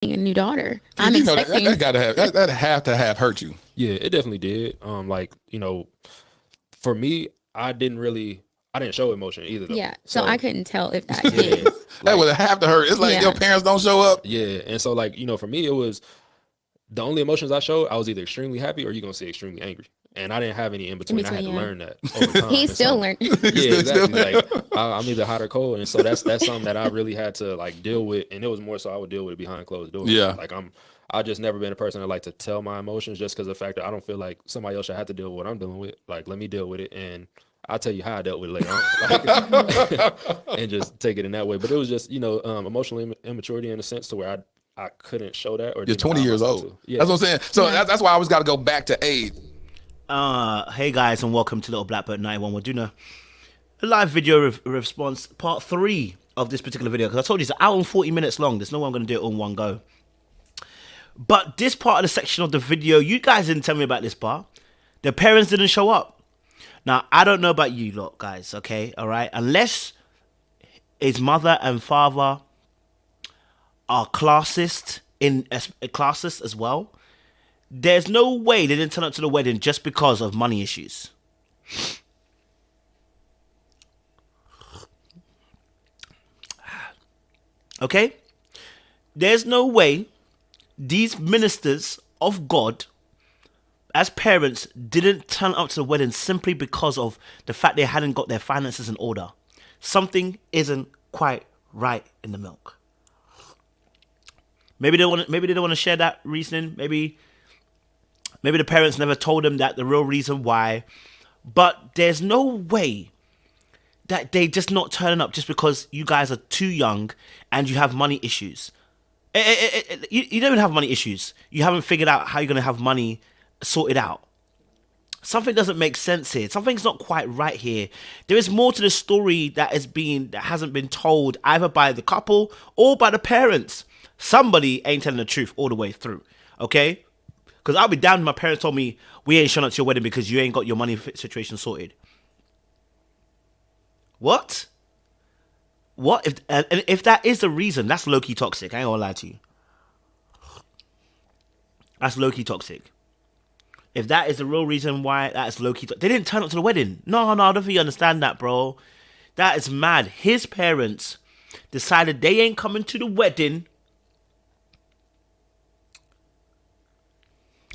a new daughter. I'm expecting that gotta have have to have hurt you. Yeah, it definitely did. Like, for me, I didn't show emotion either though. Yeah, so I couldn't tell if that did. That would have to hurt. It's like your parents don't show up. Yeah, and so like, for me it was the only emotions I showed, I was either extremely happy or you're gonna say extremely angry. And I didn't have any in between. I had to learn that over time. He's still learning. Yeah, exactly. Like I'm either hot or cold, and so that's something that I really had to like deal with. And it was more so I would deal with it behind closed doors. Yeah, like I just never been a person that like to tell my emotions just because of the fact that I don't feel like somebody else should have to deal with what I'm dealing with. Like let me deal with it, and I'll tell you how I dealt with it later on, like, and just take it in that way. But it was just emotional immaturity in a sense to where I couldn't show that. Or you're 20 years old. Yeah. That's what I'm saying. So that's why I always got to go back to Aid. Hey guys, and welcome to Little Blackbird 91. We're doing a live video response, part 3 of this particular video, because I told you it's an hour and 40 minutes long. There's no way I'm going to do it all in one go. But this part of the section of the video, you guys didn't tell me about this part. The parents didn't show up. Now, I don't know about you lot, guys, okay? All right? Unless his mother and father are classist as well, there's no way they didn't turn up to the wedding just because of money issues. Okay? There's no way these ministers of God, as parents, didn't turn up to the wedding simply because of the fact they hadn't got their finances in order. Something isn't quite right in the milk. Maybe they don't want to share that reasoning. Maybe the parents never told them that the real reason why. But there's no way that they just not turning up just because you guys are too young and you have money issues. You don't even have money issues. You haven't figured out how you're going to have money sorted out. Something doesn't make sense here. Something's not quite right here. There is more to the story that hasn't been told either by the couple or by the parents. Somebody ain't telling the truth all the way through. Okay? Because I'll be damned if my parents told me, we ain't showing up to your wedding because you ain't got your money situation sorted. What? What? If that is the reason, that's low-key toxic. I ain't gonna lie to you. That's low-key toxic. If that is the real reason why, that's low-key toxic. They didn't turn up to the wedding. No, I don't think you understand that, bro. That is mad. His parents decided they ain't coming to the wedding.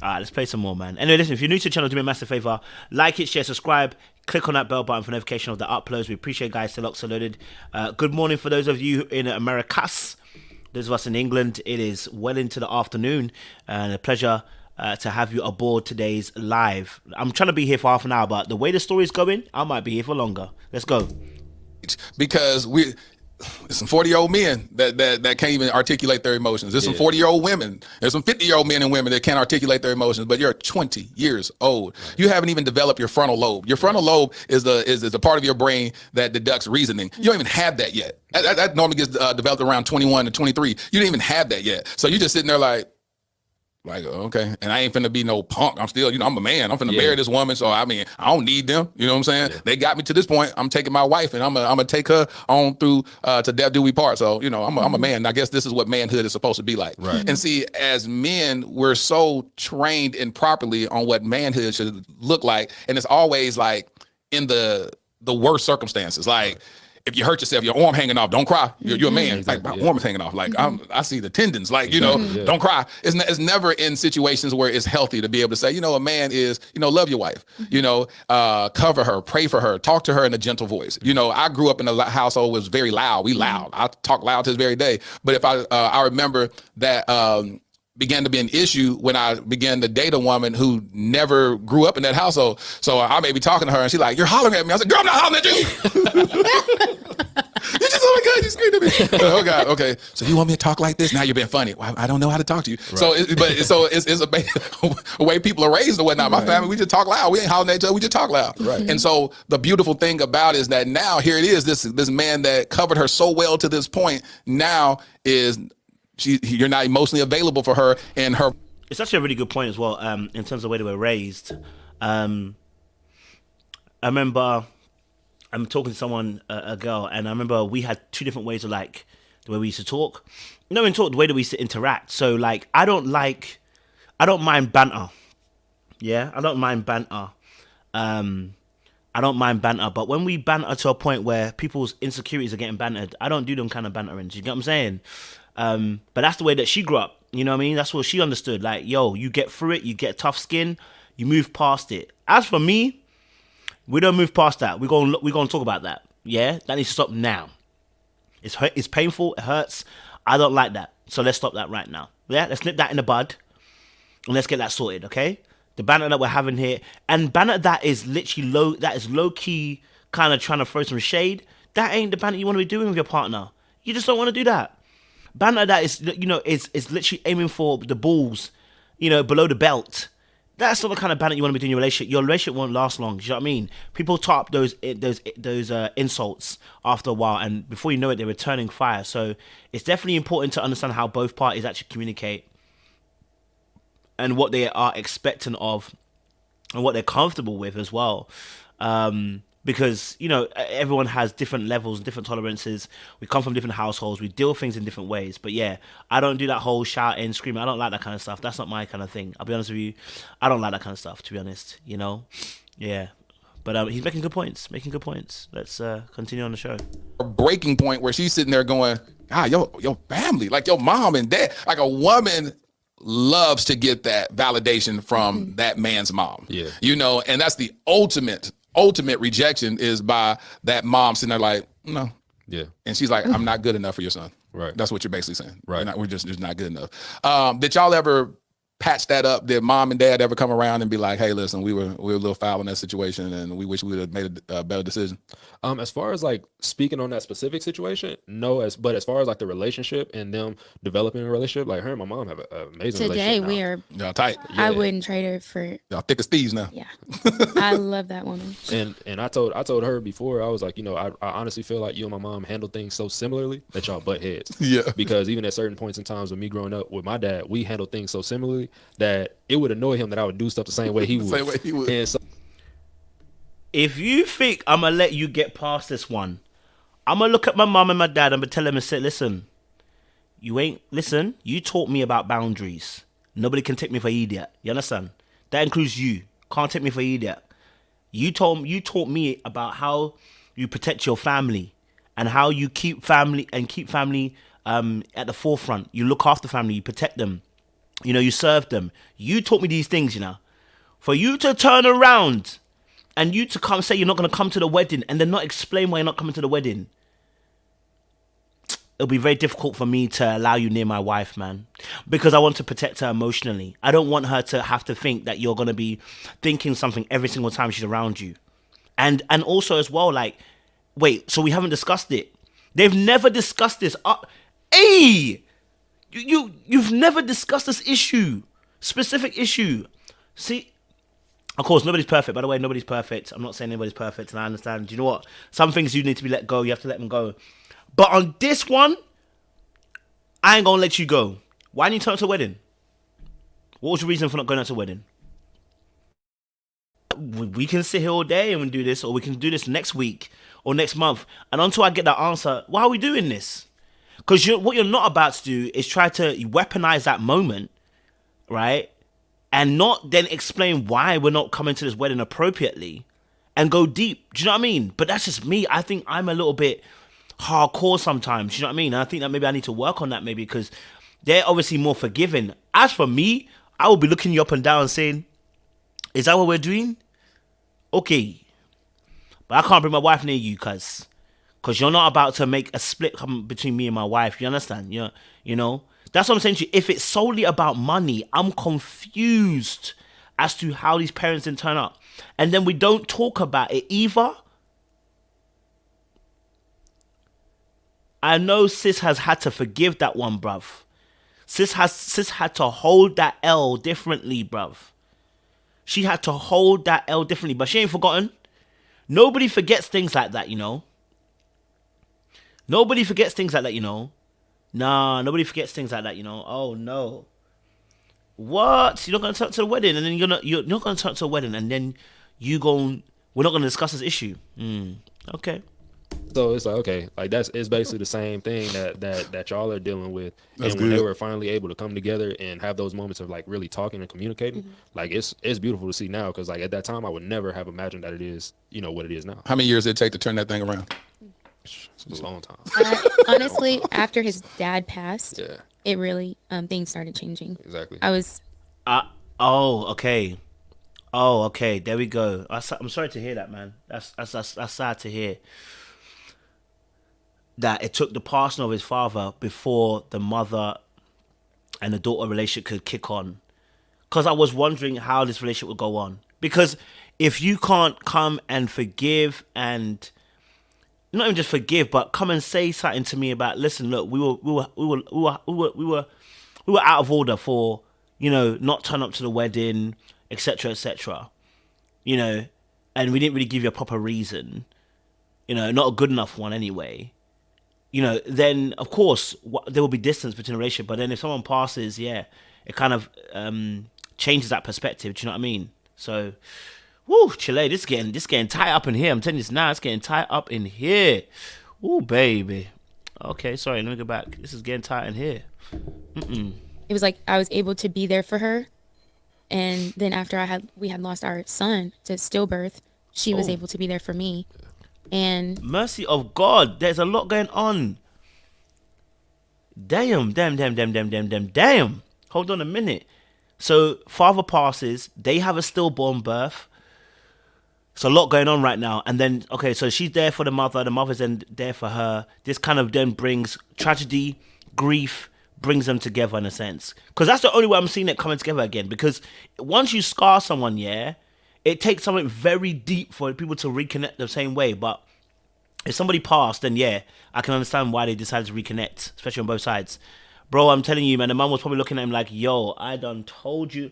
Alright, let's play some more, man. Anyway, listen, if you're new to the channel, do me a massive favor. Like it, share, subscribe. Click on that bell button for notification of the uploads. We appreciate guys still loaded. Good morning for those of you in Americas. Those of us in England, it is well into the afternoon. And a pleasure to have you aboard today's live. I'm trying to be here for half an hour, but the way the story's going, I might be here for longer. Let's go. Because there's some 40-year-old men that can't even articulate their emotions. There's some 40-year-old women. There's some 50-year-old men and women that can't articulate their emotions, but you're 20 years old. You haven't even developed your frontal lobe. Your frontal lobe is the part of your brain that deducts reasoning. You don't even have that yet. That normally gets developed around 21 to 23. You didn't even have that yet. So you're just sitting there like, okay, and I ain't finna be no punk. I'm still, I'm a man. I'm finna marry this woman. So, I mean, I don't need them. You know what I'm saying? Yeah. They got me to this point. I'm taking my wife and I'm gonna take her on through to death do we part. So, I'm a man. And I guess this is what manhood is supposed to be like. Right. And see, as men, we're so trained improperly on what manhood should look like. And it's always like in the worst circumstances. Like, if you hurt yourself, your arm hanging off, don't cry. You're a man. Like, my arm is hanging off. Like, I see the tendons. Like, don't cry. It's never in situations where it's healthy to be able to say, a man is, love your wife. Cover her, pray for her, talk to her in a gentle voice. I grew up in a household that was very loud. We loud. I talk loud to this very day. But if I remember that began to be an issue when I began to date a woman who never grew up in that household. So I may be talking to her and she's like, you're hollering at me. I said, girl, I'm not hollering at you. You just, oh my God, you screamed at me. Oh God, okay. So you want me to talk like this? Now you're being funny. Well, I don't know how to talk to you. Right. So it's a way people are raised and whatnot. My family, we just talk loud. We ain't hollering at each other. We just talk loud. Right. And so the beautiful thing about it is that now here it is, this man that covered her so well to this point now is you're not emotionally available for her and her. It's actually a really good point as well. In terms of the way they were raised. I remember I'm talking to someone, a girl, and I remember we had two different ways of like the way we used to talk. No, in talk, the way that we used to interact. So like, I don't mind banter. Yeah, I don't mind banter. I don't mind banter, but when we banter to a point where people's insecurities are getting bantered, I don't do them kind of bantering. Do you get what I'm saying? But that's the way that she grew up. You know what I mean? That's what she understood. Like, yo, you get through it, you get tough skin, you move past it. As for me, we don't move past that. We're gonna talk about that. Yeah, that needs to stop now. It's painful. It hurts. I don't like that. So let's stop that right now. Yeah, let's nip that in the bud, and let's get that sorted. Okay. The banter that we're having here, and banter that is literally low key, kind of trying to throw some shade. That ain't the banter you want to be doing with your partner. You just don't want to do that. Banter that is, is literally aiming for the balls, below the belt. That's not the kind of banter you want to be doing in your relationship. Your relationship won't last long. Do you know what I mean? People top those insults after a while, and before you know it, they're returning fire. So it's definitely important to understand how both parties actually communicate, and what they are expecting of, and what they're comfortable with as well. Because, everyone has different levels, different tolerances. We come from different households. We deal with things in different ways. But yeah, I don't do that whole shouting, screaming. I don't like that kind of stuff. That's not my kind of thing. I'll be honest with you. I don't like that kind of stuff, to be honest, Yeah. But he's making good points. Let's continue on the show. A breaking point where she's sitting there going, your family, like your mom and dad, like a woman loves to get that validation from that man's mom. Yeah. And that's the ultimate rejection is by that mom sitting there like, no. Yeah. And she's like, I'm not good enough for your son. Right. That's what you're basically saying. Right. We're just not good enough. Did y'all ever patch that up? Did mom and dad ever come around and be like, hey, listen, we were a little foul in that situation and we wish we would have made a better decision? As far as like speaking on that specific situation, no. But as far as like the relationship and them developing a relationship, like her and my mom have an amazing Today relationship. we are. Y'all tight. I wouldn't trade her for. Y'all thick as thieves now. Yeah, I love that woman. And I told her before, I was like, I honestly feel like you and my mom handle things so similarly that y'all butt heads. Yeah. Because even at certain points in times with me growing up with my dad, we handle things so similarly that it would annoy him that I would do stuff the same way he would. And so, if you think I'm going to let you get past this one, I'm going to look at my mom and my dad and tell them and say, listen, you taught me about boundaries. Nobody can take me for an idiot. You understand? That includes you. Can't take me for an idiot. You taught me about how you protect your family and how you keep family at the forefront. You look after family, you protect them. You serve them. You taught me these things, For you to turn around and you to come say you're not going to come to the wedding and then not explain why you're not coming to the wedding, it'll be very difficult for me to allow you near my wife, man. Because I want to protect her emotionally. I don't want her to have to think that you're going to be thinking something every single time she's around you. And also as well, like, wait, so we haven't discussed it. They've never discussed this. You've never discussed this specific issue. See, of course, nobody's perfect. By the way, nobody's perfect. I'm not saying anybody's perfect, and I understand. Do you know what? Some things you need to be let go. You have to let them go. But on this one, I ain't gonna let you go. Why didn't you turn up to the wedding? What was your reason for not going out to the wedding? We can sit here all day and do this, or we can do this next week or next month. And until I get that answer, why are we doing this? Because what you're not about to do is try to weaponize that moment, right? And not then explain why we're not coming to this wedding appropriately and go deep. Do you know what I mean? But that's just me. I think I'm a little bit hardcore sometimes. Do you know what I mean? And I think that maybe I need to work on that maybe because they're obviously more forgiving. As for me, I will be looking you up and down saying, is that what we're doing? Okay. But I can't bring my wife near you because you're not about to make a split between me and my wife. You understand? You know? That's what I'm saying to you. If it's solely about money, I'm confused as to how these parents didn't turn up. And then we don't talk about it either. I know sis has had to forgive that one, bruv. Sis had to hold that L differently, bruv. She had to hold that L differently, but she ain't forgotten. Nobody forgets things like that, Nobody forgets things like that, Nah, nobody forgets things like that, Oh no. What? You're not gonna turn up to the wedding, and then you're not gonna turn up to the wedding, and then we're not gonna discuss this issue. Okay. So it's like, okay, like it's basically the same thing that y'all are dealing with. That's and when they good. were finally able to come together and have those moments of like really talking and communicating, like it's beautiful to see now, because like at that time I would never have imagined that it is, what it is now. How many years did it take to turn that thing around? It's a long time. Honestly, after his dad passed, Yeah, it really things started changing. exactly. I was Oh, okay. Oh, okay. There we go. I'm sorry to hear that, man. That's sad to hear. That it took the passing of his father before the mother and the daughter relationship could kick on. Because I was wondering how this relationship would go on. Because if you can't come and forgive, and not even just forgive, but come and say something to me about, listen, look, we were out of order for, not turn up to the wedding, etc., etc. And we didn't really give you a proper reason. Not a good enough one anyway. Then of course there will be distance between a relationship. But then if someone passes, it kind of changes that perspective. Do you know what I mean? So, woo, Chile, this getting tight up in here. I'm telling you this now, it's getting tight up in here. Ooh, baby. Okay, sorry, let me go back. This is getting tight in here. it was like I was able to be there for her, and then after we had lost our son to stillbirth, she was able to be there for me. And Mercy of God, there's a lot going on. Damn. Hold on a minute. So father passes, they have a stillborn birth. It's a lot going on right now. And then, okay, so she's there for the mother's then there for her. This kind of then brings tragedy, grief, brings them together in a sense. Because that's the only way I'm seeing it coming together again. Because once you scar someone, it takes something very deep for people to reconnect the same way. But if somebody passed, then I can understand why they decided to reconnect, especially on both sides. Bro, I'm telling you, man, the mum was probably looking at him like, yo, I done told you.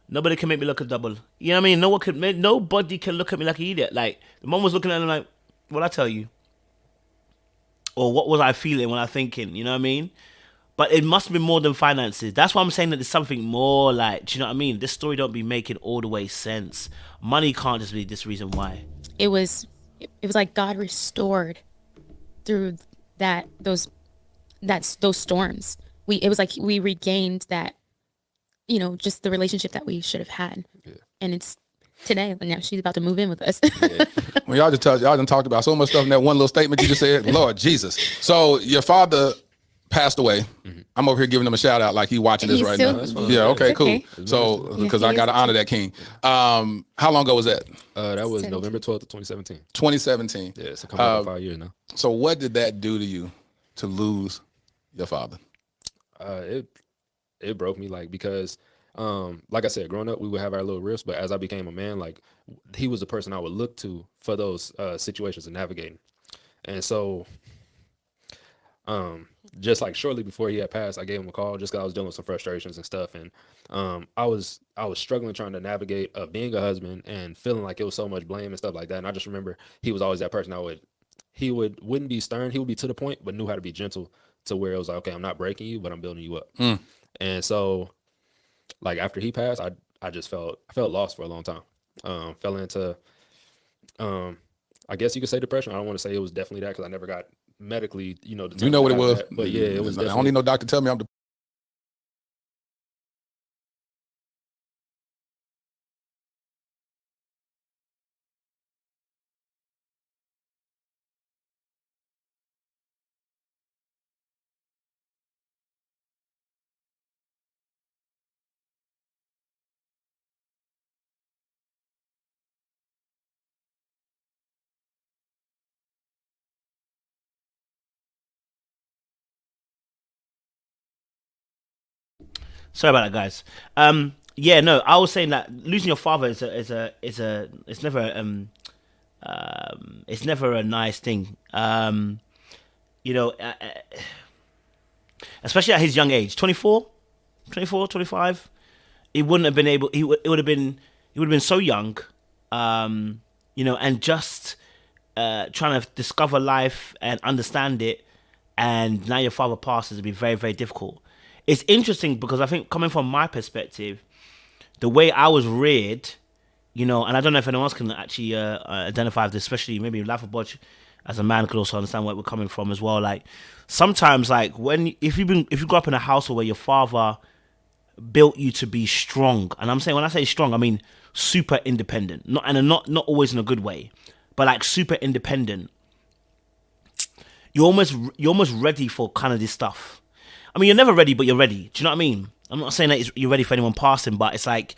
Nobody can make me look a double. You know what I mean? Nobody can look at me like an idiot. Like, the mum was looking at him like, what'd I tell you? Or what was I feeling when I thinking? You know what I mean? But it must be more than finances. That's why I'm saying that there's something more like, do you know what I mean? This story don't be making all the way sense. Money can't just be this reason why. it was like God restored through those storms. It was like we regained that, just the relationship that we should have had. Yeah. And it's today, and now she's about to move in with us. Yeah. Well, y'all done talked about so much stuff in that one little statement you just said. Lord Jesus. So your father passed away. Mm-hmm. I'm over here giving him a shout out like he's watching this right now. Yeah, okay, cool. So, because I got to honor that king. How long ago was that? That was November 12th of 2017. 2017. Yeah, so coming up 5 years now. So what did that do to you to lose your father? It broke me, like, because like I said, growing up we would have our little rifts, but as I became a man, like, he was the person I would look to for those situations and navigating. And so just like shortly before he had passed, I gave him a call just because I was dealing with some frustrations and stuff. And I was struggling trying to navigate being a husband and feeling like it was so much blame and stuff like that. And I just remember he was always that person wouldn't be stern. He would be to the point, but knew how to be gentle to where it was like, okay, I'm not breaking you, but I'm building you up. And so, like, after he passed, I felt lost for a long time. Fell into, I guess you could say depression. I don't want to say it was definitely that because I never got medically, You know what it was, that, but yeah, it was. I don't need no doctor to tell me I'm. Sorry about that, guys. No, I was saying that losing your father it's never a nice thing. Especially at his young age, 24, 25, he wouldn't have been able. He would have been so young, and just trying to discover life and understand it. And now your father passes, it'd be very, very difficult. It's interesting because I think coming from my perspective, the way I was reared, you know, and I don't know if anyone else can actually identify with this, especially maybe Lafabodge as a man could also understand where we're coming from as well. Like sometimes, like if you grew up in a household where your father built you to be strong, and I'm saying when I say strong, I mean super independent, not always in a good way, but like super independent. You're almost ready for kind of this stuff. I mean, you're never ready, but you're ready. Do you know what I mean? I'm not saying that you're ready for anyone passing, but it's like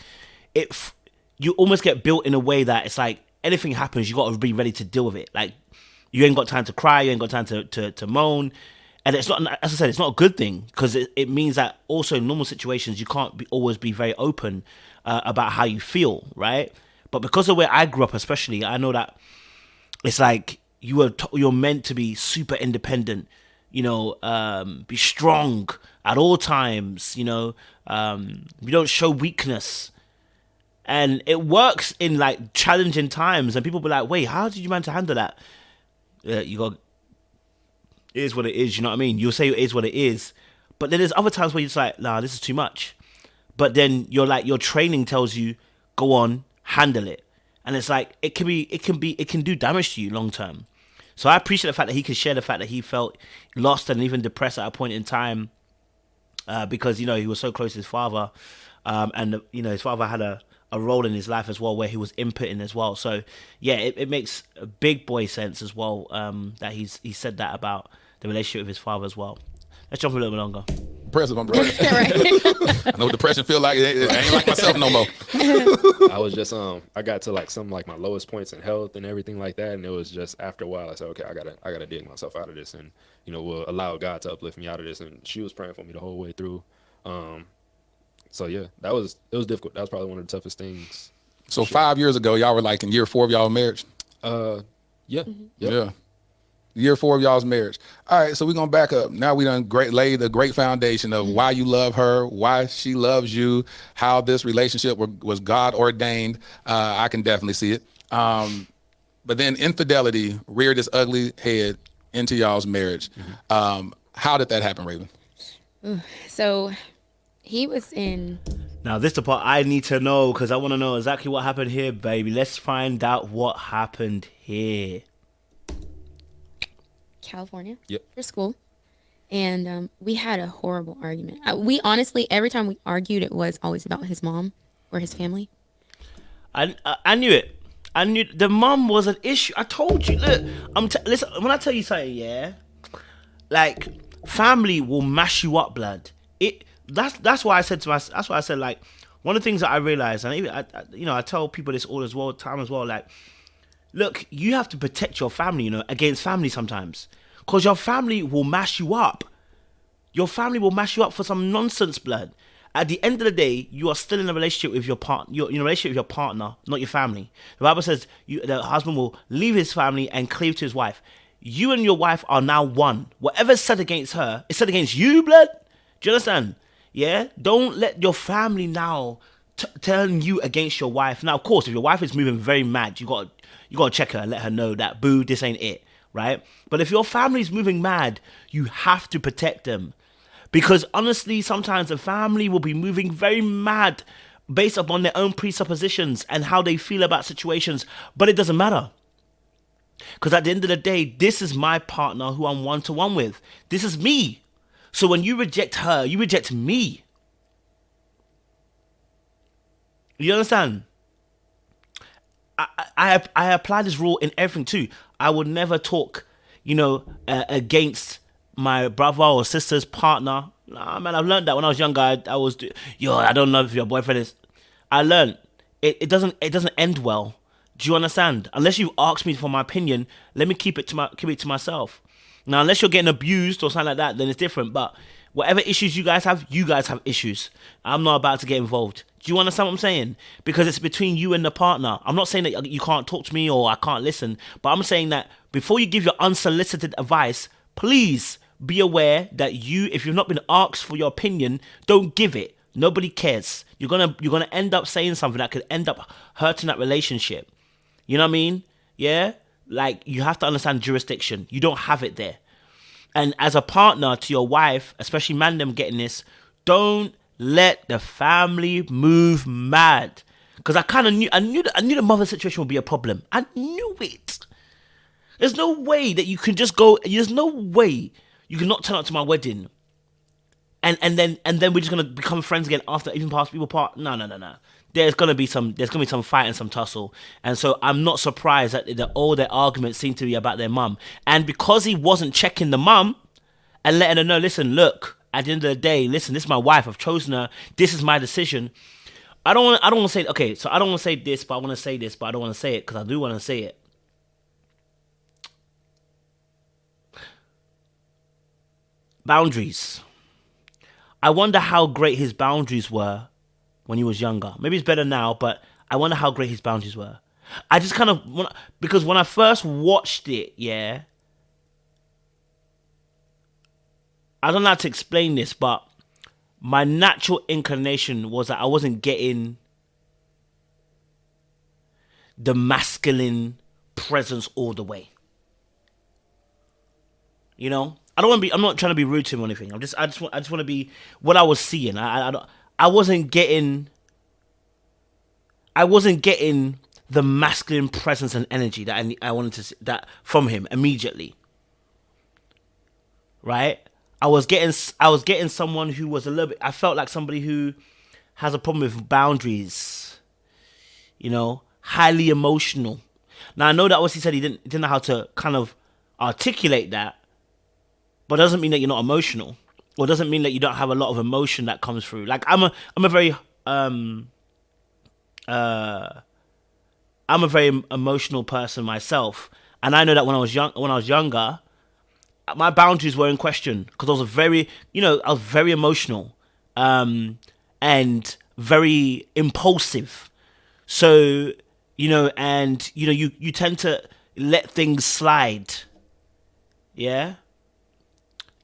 you almost get built in a way that it's like anything happens, you got to be ready to deal with it. Like you ain't got time to cry, you ain't got time to moan, and it's not. As I said, it's not a good thing because it means that also in normal situations you can't always be very open about how you feel, right? But because of where I grew up, especially, I know that it's like you're meant to be super independent, you know, be strong at all times, you know, you don't show weakness. And it works in like challenging times, and people be like, "Wait, how did you manage to handle that?" It is what it is. You know what I mean? You'll say it is what it is, but then there's other times where you're just like, "Nah, this is too much." But then you're like, your training tells you, "Go on, handle it," and it's like it can do damage to you long term. So I appreciate the fact that he could share the fact that he felt lost and even depressed at a point in time because you know he was so close to his father, and you know his father had a role in his life as well where he was inputting as well. So yeah, it makes a big boy sense as well that he said that about the relationship with his father as well. Let's jump a little bit longer. Impressive, I'm right. I know what depression feel like. It ain't like myself no more. I was just I got to like some like my lowest points in health and everything like that, and it was just after a while I said, okay, I gotta dig myself out of this, and you know, we'll allow God to uplift me out of this. And she was praying for me the whole way through. So yeah, it was difficult. That was probably one of the toughest things. So 5 years ago, y'all were like in year 4 of y'all marriage? Yeah. Yep. Yeah. Year 4 of y'all's marriage. All right, so we're gonna back up. Now we done laid a great foundation of why you love her, why she loves you, how this relationship was God ordained. I can definitely see it. But then infidelity reared its ugly head into y'all's marriage. How did that happen, Raven? So he was in. Now this is the part I need to know because I want to know exactly what happened here, baby. Let's find out what happened here. California Yep. for school, and we had a horrible argument. We honestly, every time we argued, it was always about his mom or his family. I knew it. I knew the mom was an issue. I told you. Look, listen. When I tell you something, yeah, like family will mash you up, blood. That's why I said to myself. That's why I said like one of the things that I realized, and even I tell people this all as well, time as well, like. Look, you have to protect your family, you know, against family sometimes. Because your family will mash you up. Your family will mash you up for some nonsense, blood. At the end of the day, you are still in a relationship with your partner. You're in a relationship with your partner, not your family. The Bible says the husband will leave his family and cleave to his wife. You and your wife are now one. Whatever's said against her, is said against you, blood. Do you understand? Yeah? Don't let your family now turn you against your wife. Now, of course, if your wife is moving very mad, you got to check her and let her know that, boo, this ain't it, right? But if your family's moving mad, you have to protect them. Because honestly, sometimes the family will be moving very mad based upon their own presuppositions and how they feel about situations, but it doesn't matter. Because at the end of the day, this is my partner who I'm one-to-one with. This is me. So when you reject her, you reject me. You understand? I apply this rule in everything too. I would never talk, against my brother or sister's partner. Nah, man, I've learned that when I was younger. I don't know if your boyfriend is. I learned it doesn't end well. Do you understand? Unless you ask me for my opinion, let me keep it to myself. Now, unless you're getting abused or something like that, then it's different. But whatever issues you guys have issues. I'm not about to get involved. Do you understand what I'm saying? Because it's between you and the partner. I'm not saying that you can't talk to me or I can't listen, but I'm saying that before you give your unsolicited advice, please be aware that if you've not been asked for your opinion, don't give it. Nobody cares. You're gonna end up saying something that could end up hurting that relationship. You know what I mean? Yeah? Like, you have to understand jurisdiction. You don't have it there. And as a partner to your wife, especially man them getting this, don't let the family move mad. because I knew the mother situation would be a problem. I knew it. There's no way that you can just go. There's no way you can not turn up to my wedding, and then we're just gonna become friends again after even past people part. No. There's gonna be some fight and some tussle, and so I'm not surprised that all their arguments seem to be about their mum. And because he wasn't checking the mum and letting her know, listen, look, at the end of the day, listen, this is my wife. I've chosen her. This is my decision. I don't want to say, okay, so I don't want to say this, but I want to say this, but I don't want to say it because I do want to say it. Boundaries. I wonder how great his boundaries were when he was younger. Maybe it's better now, but I wonder how great his boundaries were. I just kind of, because when I first watched it, yeah, I don't know how to explain this, but my natural inclination was that I wasn't getting the masculine presence all the way. You know, I'm not trying to be rude to him or anything. I just want to be what I was seeing. I wasn't getting the masculine presence and energy that I wanted to see, that from him immediately. Right? I was getting someone who was a little bit. I felt like somebody who has a problem with boundaries. You know, highly emotional. Now I know that obviously said he didn't know how to kind of articulate that, but it doesn't mean that you're not emotional, or doesn't mean that you don't have a lot of emotion that comes through. Like I'm a very emotional person myself, and I know that when I was younger, my boundaries were in question because I was very emotional, and very impulsive. So you tend to let things slide. Yeah,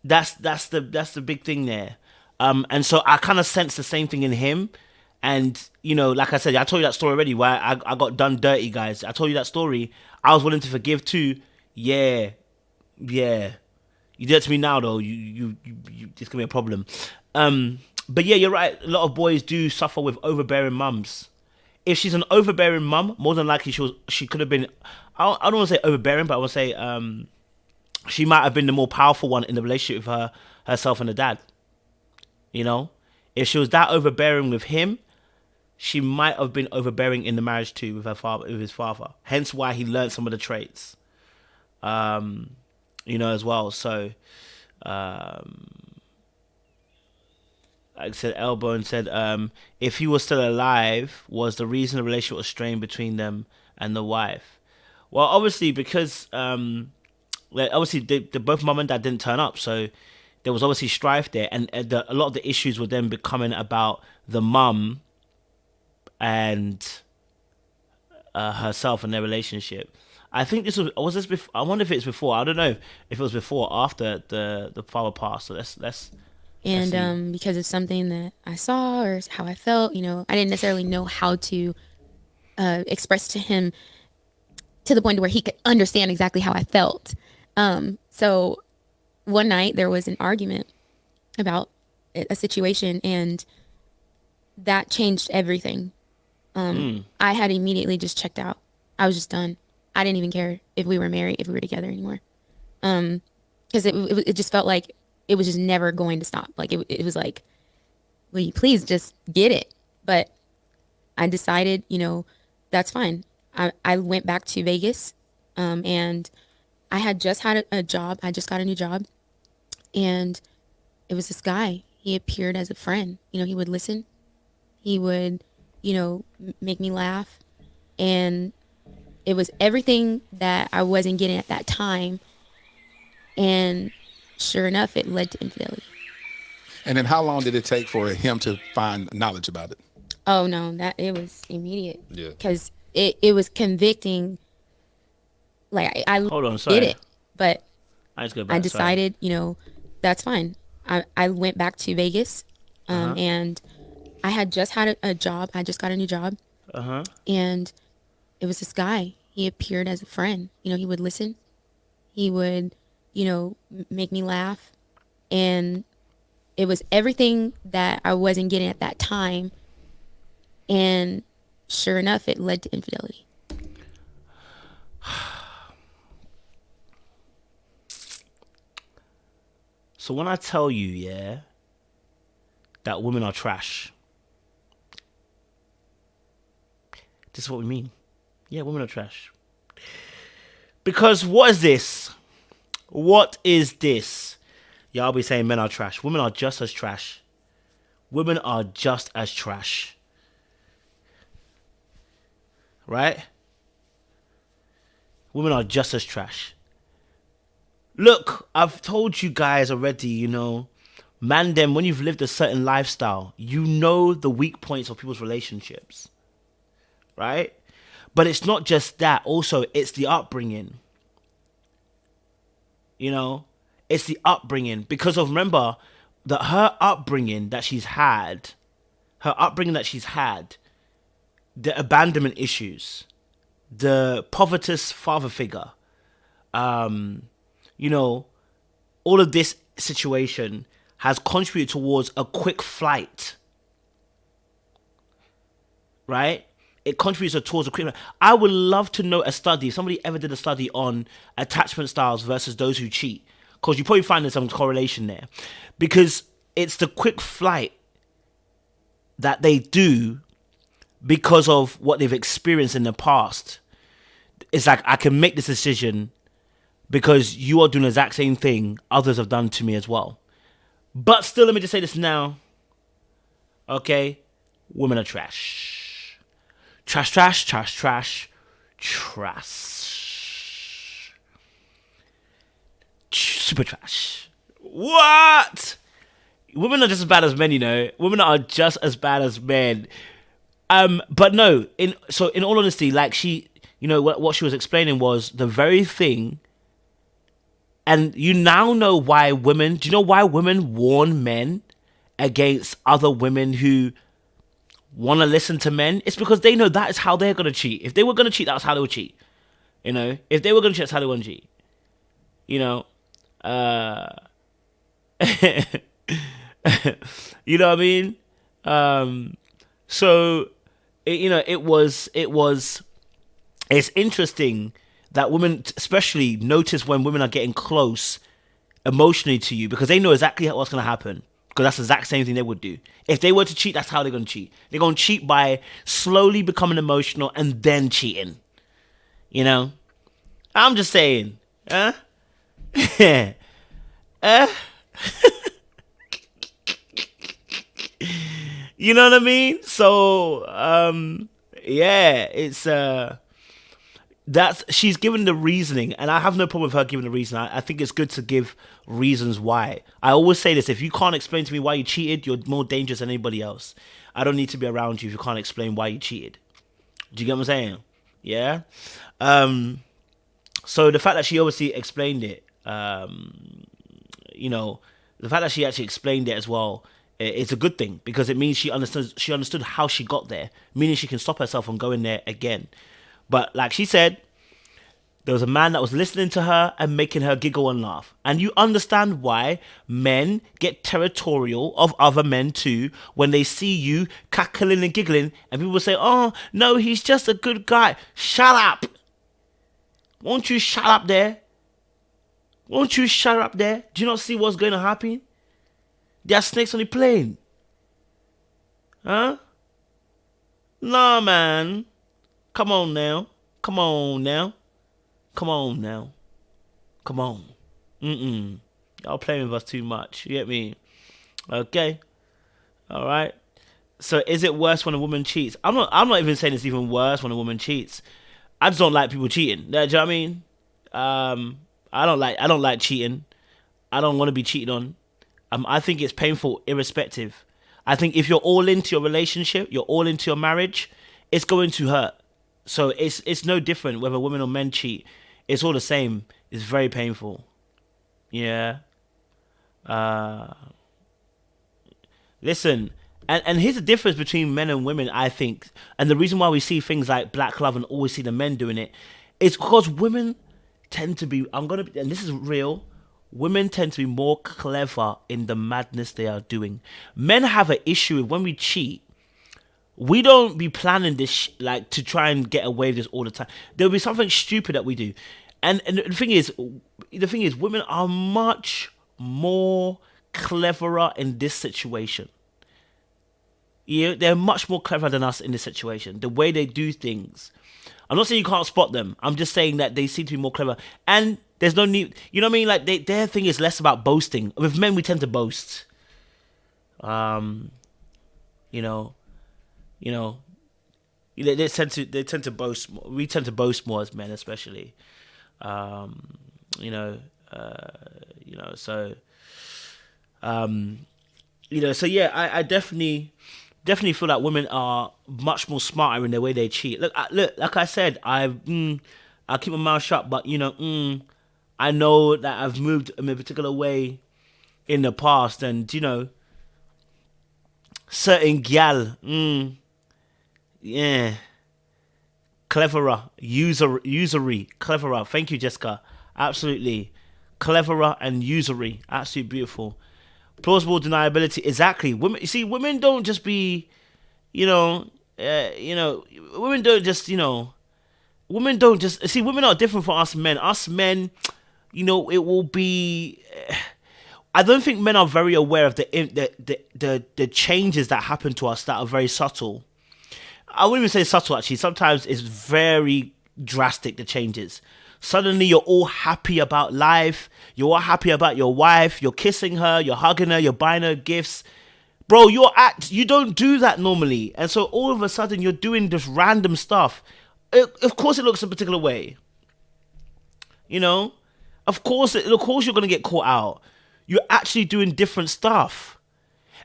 that's the big thing there. And so I kind of sense the same thing in him. And, like I said, I told you that story already where I got done dirty, guys. I told you that story. I was willing to forgive too. Yeah. You did it to me now, though. You it's gonna be a problem. But yeah, you're right. A lot of boys do suffer with overbearing mums. If she's an overbearing mum, more than likely she could have been. I don't want to say overbearing, but I want to say she might have been the more powerful one in the relationship with herself and the dad. If she was that overbearing with him, she might have been overbearing in the marriage too with his father. Hence why he learned some of the traits, as well. So, like I said, Elbone said, if he was still alive, was the reason the relationship was strained between them and the wife? Well, obviously because the both mum and dad didn't turn up, so there was obviously strife there, and a lot of the issues were then becoming about the mum and herself and their relationship. I think this was before. I wonder if it's before. I don't know if it was before or after the father passed. So let's And because of something that I saw or how I felt, I didn't necessarily know how to express to him to the point where he could understand exactly how I felt. So one night there was an argument about a situation, and that changed everything. I had immediately just checked out. I was just done. I didn't even care if we were married, if we were together anymore. Because it just felt like it was just never going to stop. Like it was like, will you please just get it? But I decided, that's fine. I went back to Vegas, and I had just had a job. I just got a new job, and it was this guy. He appeared as a friend. He would listen. He would, make me laugh, and it was everything that I wasn't getting at that time. And sure enough, it led to infidelity. And then how long did it take for him to find knowledge about it? Oh no, that it was immediate. Yeah. Because it was convicting. Like I Hold on, sorry. did it, but I just go back. I decided, that's fine. I went back to Vegas, and I had just had a job. I just got a new job. And it was this guy. He appeared as a friend. He would listen. He would, make me laugh. And it was everything that I wasn't getting at that time. And sure enough, it led to infidelity. So when I tell you, yeah, that women are trash, this is what we mean. Yeah, women are trash. Because what is this? What is this? Yeah, I'll be saying men are trash. Women are just as trash. Women are just as trash. Right? Women are just as trash. Look, I've told you guys already, you know, man, them, when you've lived a certain lifestyle, you know the weak points of people's relationships. Right? But it's not just that. Also, it's the upbringing. You know, it's the upbringing. Because of, remember, that her upbringing that she's had, the abandonment issues, the povertous father figure, you know, all of this situation has contributed towards a quick flight. Right? It contributes towards a quick. I would love to know a study. If somebody ever did a study on attachment styles versus those who cheat, because you probably find there's some correlation there, because it's the quick flight that they do because of what they've experienced in the past. It's like, I can make this decision because you are doing the exact same thing others have done to me as well. But still, let me just say this now. Okay, women are trash. Trash, trash, trash, trash, trash. Super trash. What? Women are just as bad as men, you know. Women are just as bad as men. But no, in all honesty, like she, you know, what she was explaining was the very thing. And you now know why women, do you know why women warn men against other women who want to listen to men? It's because they know that is how they're going to cheat. If they were going to cheat, that's how they would cheat. You know, if they were going to cheat, that's how they want to cheat. You know, you know what I mean? So, you know, it's interesting that women especially notice when women are getting close emotionally to you, because they know exactly what's going to happen. Because that's the exact same thing they would do. If they were to cheat, that's how they're going to cheat. They're going to cheat by slowly becoming emotional and then cheating. You know? I'm just saying. Huh? You know what I mean? So, yeah, it's... she's given the reasoning, and I have no problem with her giving the reason. I think it's good to give reasons why. I always say this: if you can't explain to me why you cheated, you're more dangerous than anybody else. I don't need to be around you if you can't explain why you cheated. Do you get what I'm saying? Yeah. So the fact that she obviously explained it, you know, the fact that she actually explained it as well, it's a good thing, because it means she understood how she got there, meaning she can stop herself from going there again. But like she said, there was a man that was listening to her and making her giggle and laugh. And you understand why men get territorial of other men too when they see you cackling and giggling, and people say, oh, no, he's just a good guy. Shut up. Won't you shut up there? Won't you shut up there? Do you not see what's going to happen? There are snakes on the plane. Huh? Nah, man. Come on now. Come on now. Come on now. Come on. Y'all playing with us too much. You get me? Okay. All right. So is it worse when a woman cheats? I'm not even saying it's even worse when a woman cheats. I just don't like people cheating. Do you know what I mean? I don't like cheating. I don't want to be cheated on. I think it's painful irrespective. I think if you're all into your relationship, you're all into your marriage, it's going to hurt. So it's no different whether women or men cheat. It's all the same. It's very painful. Yeah. Listen, and here's the difference between men and women, I think. And the reason why we see things like black love and always see the men doing it is because women tend to be, and this is real, women tend to be more clever in the madness they are doing. Men have an issue with when we cheat. we don't be planning this like to try and get away with this all the time. There'll be something stupid that we do, and the thing is, women are much more cleverer in this situation. Yeah, they're much more clever than us in this situation. The way they do things. I'm not saying you can't spot them. I'm just saying that they seem to be more clever. And there's no need, you know what I mean? Like their thing is less about boasting. With men, we tend to boast. You know, they tend to boast. We tend to boast more as men, especially. So. So yeah, I definitely feel that women are much more smarter in the way they cheat. Look, like I said, I'll keep my mouth shut, but I know that I've moved in a particular way in the past, and certain gal, yeah, cleverer, usury, cleverer. Thank you, Jessica. Absolutely, cleverer and usury. Absolutely beautiful. Plausible deniability, exactly. Women don't just be, women don't just, women are different from us men. Us men, it will be. I don't think men are very aware of the changes that happen to us that are very subtle. I wouldn't even say subtle, actually. Sometimes it's very drastic, the changes. Suddenly you're all happy about life. You're all happy about your wife. You're kissing her. You're hugging her. You're buying her gifts. Bro, you don't do that normally. And so all of a sudden you're doing this random stuff. Of course it looks a particular way. Of course you're going to get caught out. You're actually doing different stuff.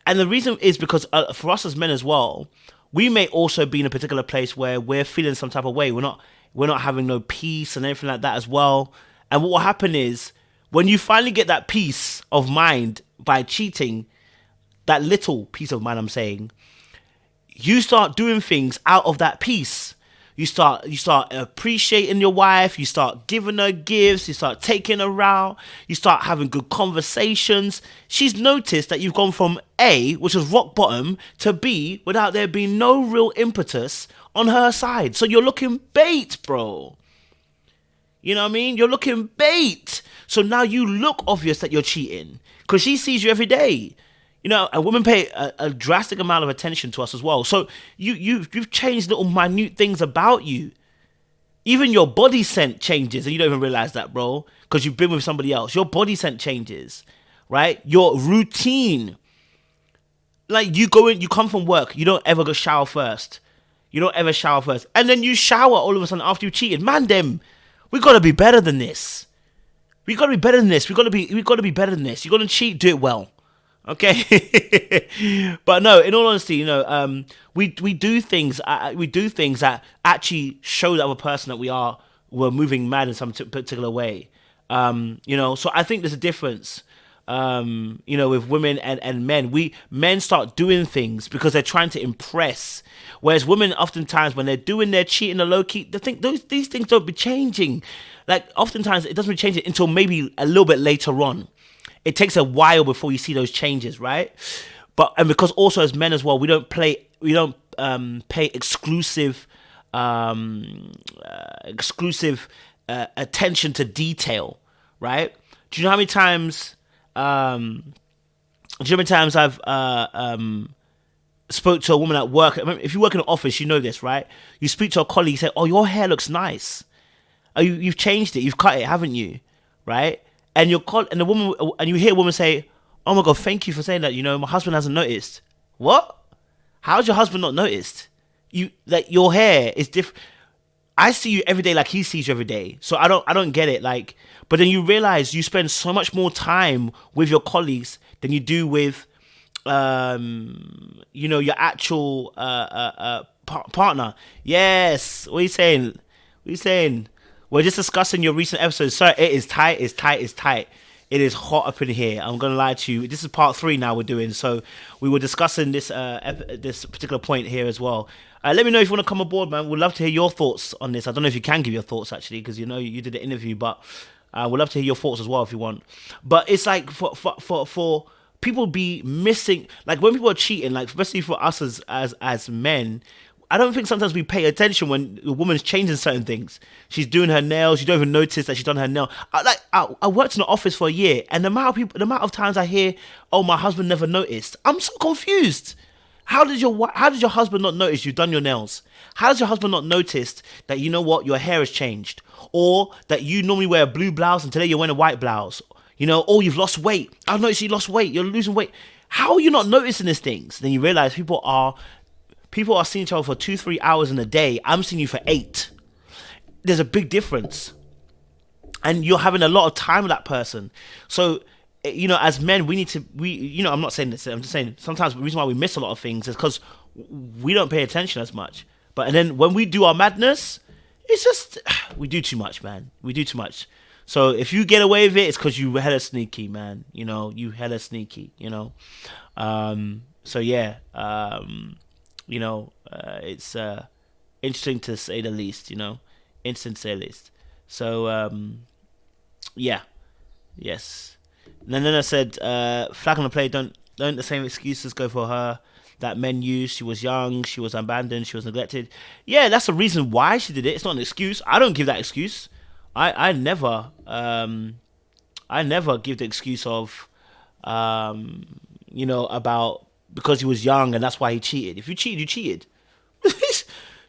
And the reason is because for us as men as well, we may also be in a particular place where we're feeling some type of way. We're not having no peace and everything like that as well. And what will happen is, when you finally get that peace of mind by cheating, that little peace of mind I'm saying, you start doing things out of that peace. You start appreciating your wife, you start giving her gifts, you start taking her out, you start having good conversations. She's noticed that you've gone from A, which was rock bottom, to B without there being no real impetus on her side. So you're looking bait, bro. You know what I mean? You're looking bait. So now you look obvious that you're cheating because she sees you every day. And women pay a drastic amount of attention to us as well. So you've changed little minute things about you. Even your body scent changes, and you don't even realize that, bro, because you've been with somebody else. Your body scent changes, right? Your routine. Like you come from work, you don't ever go shower first. You don't ever shower first. And then you shower all of a sudden after you cheated. Man, we gotta be better than this. We gotta be better than this. We gotta be better than this. You're gonna cheat, do it well. Okay. But no, in all honesty, we do things that actually show the other person that we're moving mad in some particular way. So I think there's a difference. With women and men. Men start doing things because they're trying to impress. Whereas women, oftentimes, when they're doing their cheating or low key, these things don't be changing. Like, oftentimes, it doesn't be changing until maybe a little bit later on. It takes a while before you see those changes, right? And because also as men as well, we don't pay exclusive attention to detail, right? Do you know how many times? I've spoke to a woman at work? If you work in an office, you know this, right? You speak to a colleague, you say, "Oh, your hair looks nice. Oh, you've changed it, you've cut it, haven't you?" Right? And you hear a woman say, "Oh my God, thank you for saying that. My husband hasn't noticed." What? How's your husband not noticed? Your hair is different. I see you every day like he sees you every day. So I don't get it. But then you realize you spend so much more time with your colleagues than you do with, your actual partner. Yes. What are you saying? We're just discussing your recent episode. Sir, it is tight. It is hot up in here. I'm going to lie to you. This is part 3 now we're doing. So we were discussing this particular point here as well. Let me know if you want to come aboard, man. We'd love to hear your thoughts on this. I don't know if you can give your thoughts, actually, because you did the interview, but we'd love to hear your thoughts as well if you want. But it's like for people be missing, like when people are cheating, like especially for us as men. I don't think sometimes we pay attention when the woman's changing certain things. She's doing her nails. You don't even notice that she's done her nail. I worked in the office for a year, and the amount of times I hear, "Oh, my husband never noticed." I'm so confused. How did your husband not notice you've done your nails? How does your husband not notice that, you know what, your hair has changed, or that you normally wear a blue blouse and today you're wearing a white blouse? You know, oh, you've lost weight. I've noticed you lost weight. You're losing weight. How are you not noticing these things? Then you realize people are seeing each other for 2-3 hours in a day. I'm seeing you for 8. There's a big difference. And you're having a lot of time with that person. So, you know, as men, I'm not saying this, I'm just saying sometimes the reason why we miss a lot of things is because we don't pay attention as much. And then when we do our madness, it's just, we do too much, man. We do too much. So if you get away with it, it's because you hella sneaky, man. You know, you hella sneaky, you know. So yeah, you know, it's interesting to say the least, you know. Interesting to say the least. So, yeah. Yes. And then I said, flag on the play, don't the same excuses go for her that men use. She was young, she was abandoned, she was neglected. Yeah, that's the reason why she did it. It's not an excuse. I don't give that excuse. I never give the excuse of, you know, about because he was young and that's why he cheated. If you cheated, you cheated.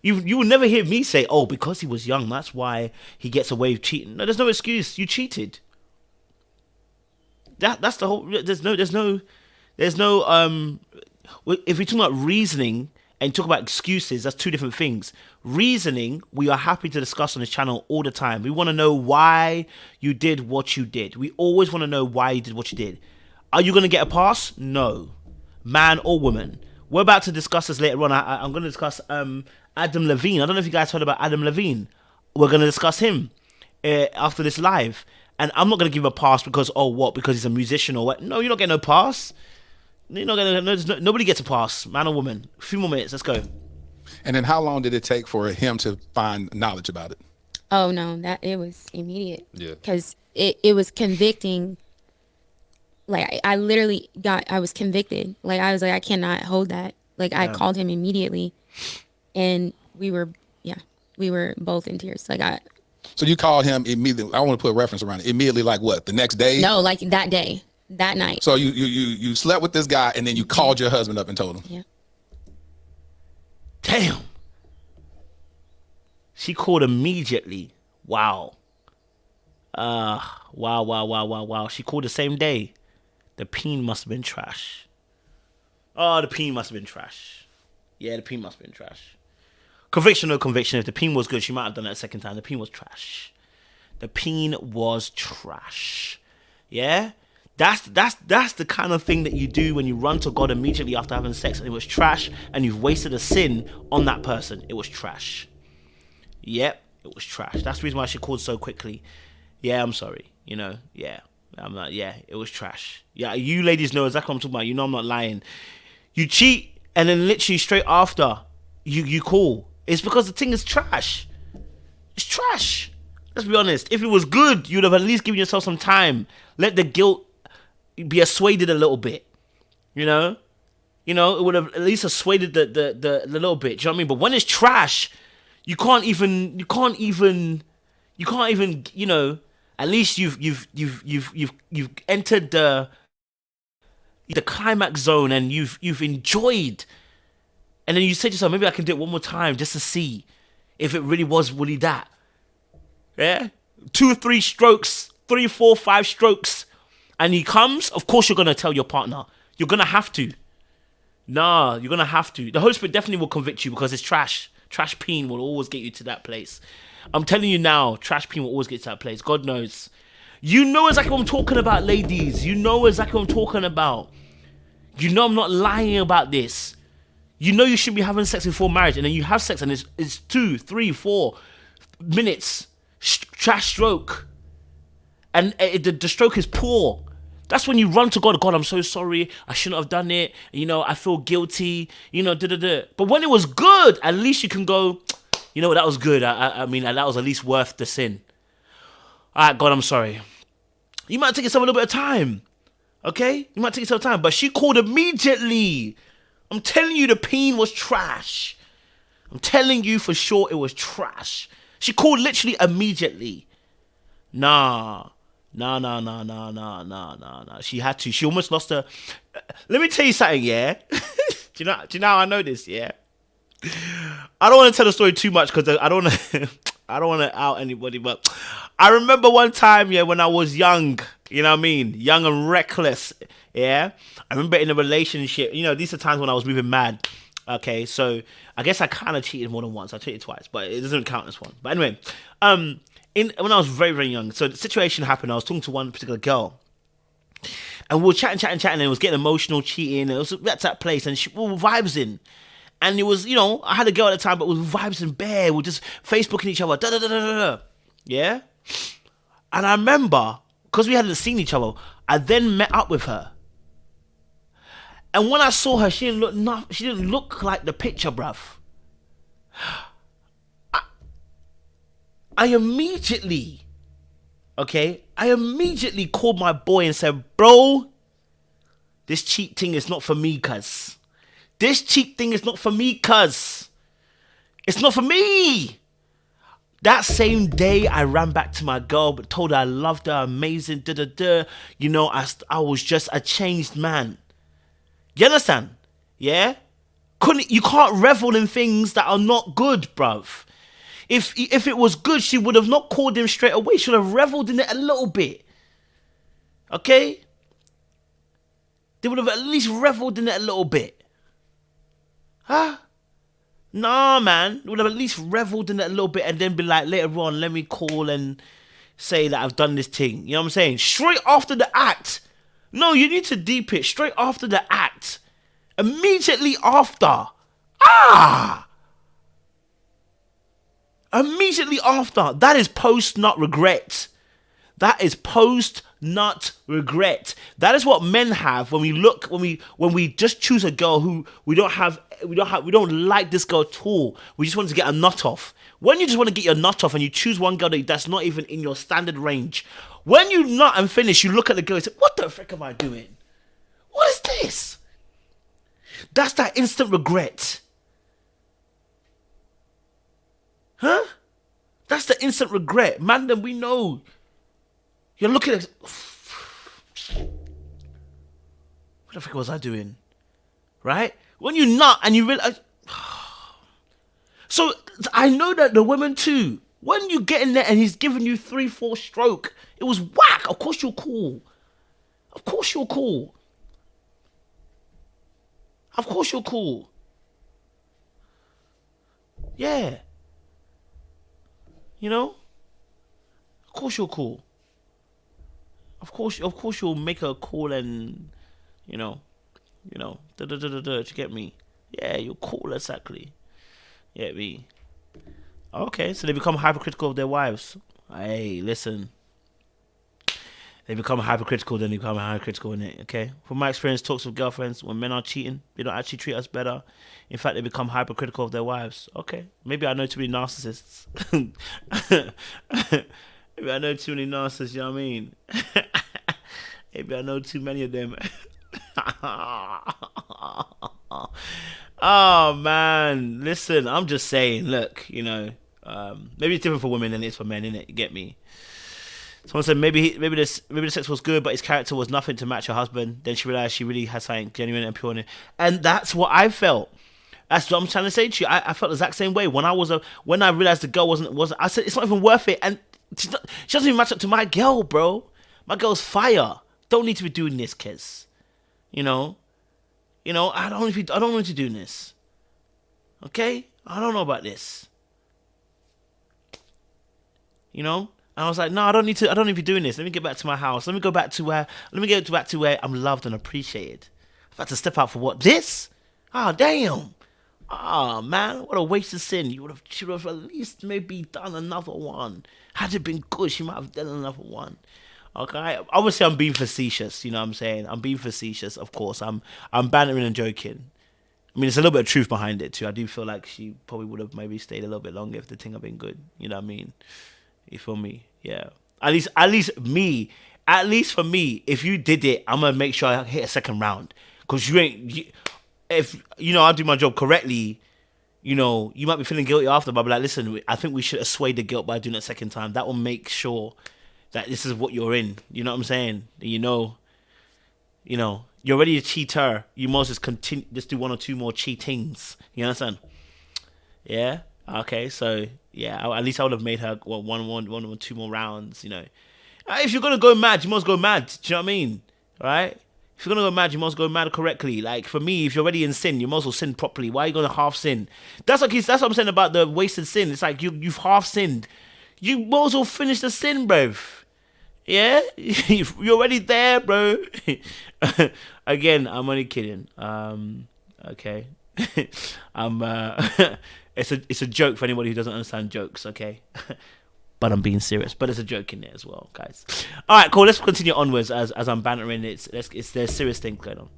You will never hear me say, oh, because he was young, that's why he gets away with cheating. No, there's no excuse. You cheated. That's the whole. There's no. If we talk about reasoning and talk about excuses, that's two different things. Reasoning, we are happy to discuss on this channel all the time. We want to know why you did what you did. We always want to know why you did what you did. Are you going to get a pass? No. Man or woman. We're about to discuss this later on. I'm going to discuss Adam Levine. I don't know if you guys heard about Adam Levine. We're going to discuss him after this live. And I'm not going to give him a pass because, oh, what? Because he's a musician or what? No, you're not getting no pass. You're not getting nobody gets a pass, man or woman. A few more minutes. Let's go. And then how long did it take for him to find knowledge about it? Oh no, it was immediate. Yeah. Because it was convicting. Like I was convicted. Like I was like, I cannot hold that. Like I called him immediately, and we were both in tears. So you called him immediately. I want to put a reference around it. Immediately, like what? The next day? No, like that day, that night. So you slept with this guy, and then you called your husband up and told him. Yeah. Damn. She called immediately. Wow. Wow. She called the same day. The peen must have been trash. Oh, the peen must have been trash. Yeah, the peen must have been trash. Conviction, no conviction. If the peen was good, she might have done that a second time. The peen was trash. The peen was trash. Yeah? That's the kind of thing that you do when you run to God immediately after having sex and it was trash and you've wasted a sin on that person. It was trash. Yep, it was trash. That's the reason why she called so quickly. Yeah, I'm sorry. You know, yeah. I'm like, yeah, it was trash. Yeah, you ladies know exactly what I'm talking about. You know I'm not lying. You cheat and then literally straight after you call. It's because the thing is trash. It's trash. Let's be honest. If it was good, you'd have at least given yourself some time. Let the guilt be assuaded a little bit. You know? It would have at least assuaded the little bit. Do you know what I mean? But when it's trash, you can't even, you know, at least you've entered the climax zone and you've enjoyed. And then you say to yourself, maybe I can do it one more time just to see if it really was really that. Yeah? 2 or 3 strokes, 3, 4, 5 strokes. And he comes, of course you're going to tell your partner. You're going to have to. Nah, you're going to have to. The Holy Spirit definitely will convict you because it's trash. Trash peen will always get you to that place. I'm telling you now, trash peen will always get you to that place. God knows. You know exactly what I'm talking about, ladies. You know exactly what I'm talking about. You know I'm not lying about this. You know you shouldn't be having sex before marriage, and then you have sex and it's 2, 3, 4 minutes. Trash stroke. And the stroke is poor. That's when you run to God. God, I'm so sorry. I shouldn't have done it. You know, I feel guilty. You know, But when it was good, at least you can go, you know what, that was good. I mean, that was at least worth the sin. All right, God, I'm sorry. You might take yourself a little bit of time. Okay? You might take some time. But she called immediately. I'm telling you, the peen was trash. I'm telling you for sure it was trash. She called literally immediately. Nah. She had to. She almost lost her. Let me tell you something, yeah? Do you know how I know this, yeah? I don't want to tell the story too much because I don't want to I don't want to out anybody, but I remember one time, yeah, when I was young, you know what I mean? Young and reckless, yeah? I remember in a relationship, you know, these are times when I was moving mad. Okay, so I guess I kind of cheated more than once. I cheated twice, but it doesn't count as one. But anyway, when I was very, very young, so the situation happened. I was talking to one particular girl, and we were chatting, and it was getting emotional, cheating. It was at that place, and we were vibes. And it was, you know, I had a girl at the time, but we were vibes and bare. We were just Facebooking each other, yeah. And I remember, because we hadn't seen each other, I then met up with her. And when I saw her, she didn't look like the picture, bruv. I immediately called my boy and said, bro, this cheat thing is not for me, cuz. This cheat thing is not for me, cuz. It's not for me. That same day, I ran back to my girl, but told her I loved her, amazing, You know, I was just a changed man. You understand? Yeah? You can't revel in things that are not good, bruv. If it was good, she would have not called him straight away. She would have reveled in it a little bit. Okay? They would have at least reveled in it a little bit. Huh? Nah, man. They would have at least reveled in it a little bit and then be like, later on, let me call and say that I've done this thing. You know what I'm saying? Straight after the act. No, you need to deep it. Straight after the act. Immediately after. Immediately after. That is post-nut regret. That is post-nut regret. That is what men have when we just choose a girl who we don't like this girl at all. We just want to get a nut off. When you just want to get your nut off and you choose one girl that's not even in your standard range, when you nut and finish, you look at the girl and say, what the frick am I doing? What is this? That's that instant regret. Huh? That's the instant regret. Man, then we know. You're looking at... What the frick was I doing? Right? When you nut and you realize... So, I know that the women too, when you get in there and he's giving you 3-4 stroke, it was whack. Of course you're cool. Of course you're cool. Of course you're cool. Yeah. You know? Of course you're cool. Of course you'll make a call and, you know, do you get me? Yeah, you're cool, exactly. Get me? Okay, so they become hypercritical of their wives. Hey, listen. They become hypercritical, then they become hypercritical in it, okay? From my experience, talks with girlfriends, when men are cheating, they don't actually treat us better. In fact, they become hypercritical of their wives. Okay, maybe I know too many narcissists. Maybe I know too many narcissists, you know what I mean? Maybe I know too many of them. Oh, man. Listen, I'm just saying, look, you know, maybe it's different for women than it is for men, innit? You get me? Someone said maybe the sex was good, but his character was nothing to match her husband. Then she realized she really had something genuine and pure in it. And that's what I felt. That's what I'm trying to say to you. I felt the exact same way. When I realized the girl wasn't, I said, it's not even worth it. And she doesn't even match up to my girl, bro. My girl's fire. Don't need to be doing this, kids. You know, I don't need to do this. Okay? I don't know about this. You know? And I was like, no, I don't need to be doing this. Let me get back to my house. Let me get back to where I'm loved and appreciated. I've had to step out for what? This? Oh, damn. Oh, man, what a waste of sin. She would have at least maybe done another one. Had it been good, she might have done another one. Okay, obviously I'm being facetious, you know what I'm saying? I'm being facetious, of course. I'm bantering and joking. I mean, there's a little bit of truth behind it too. I do feel like she probably would have maybe stayed a little bit longer if the thing had been good. You know what I mean? You feel me? Yeah. At least me at least for me, if you did it, I'm gonna make sure I hit a second round. Because if I do my job correctly, you might be feeling guilty after, but I'll be like, listen, I think we should assuage the guilt by doing it a second time. That will make sure that this is what you're in. You know what I'm saying? You're already a cheater. You must just continue, just do one or two more cheatings. You understand? Yeah. Okay. So yeah, at least I would have made her one or two more rounds. If you're gonna go mad, you must go mad. Do you know what I mean? Right? If you're gonna go mad, you must go mad correctly. Like for me, if you're already in sin, you must well sin properly. Why are you gonna half sin? That's what I'm saying about the wasted sin. It's like you've half sinned. You might as well finish the sin, bro. Yeah, you're already there, bro. Again, I'm only kidding. Okay, it's a joke for anybody who doesn't understand jokes. Okay. But I'm being serious. But there's a joke in there as well, guys. All right, cool. Let's continue onwards as I'm bantering. There's serious things going on.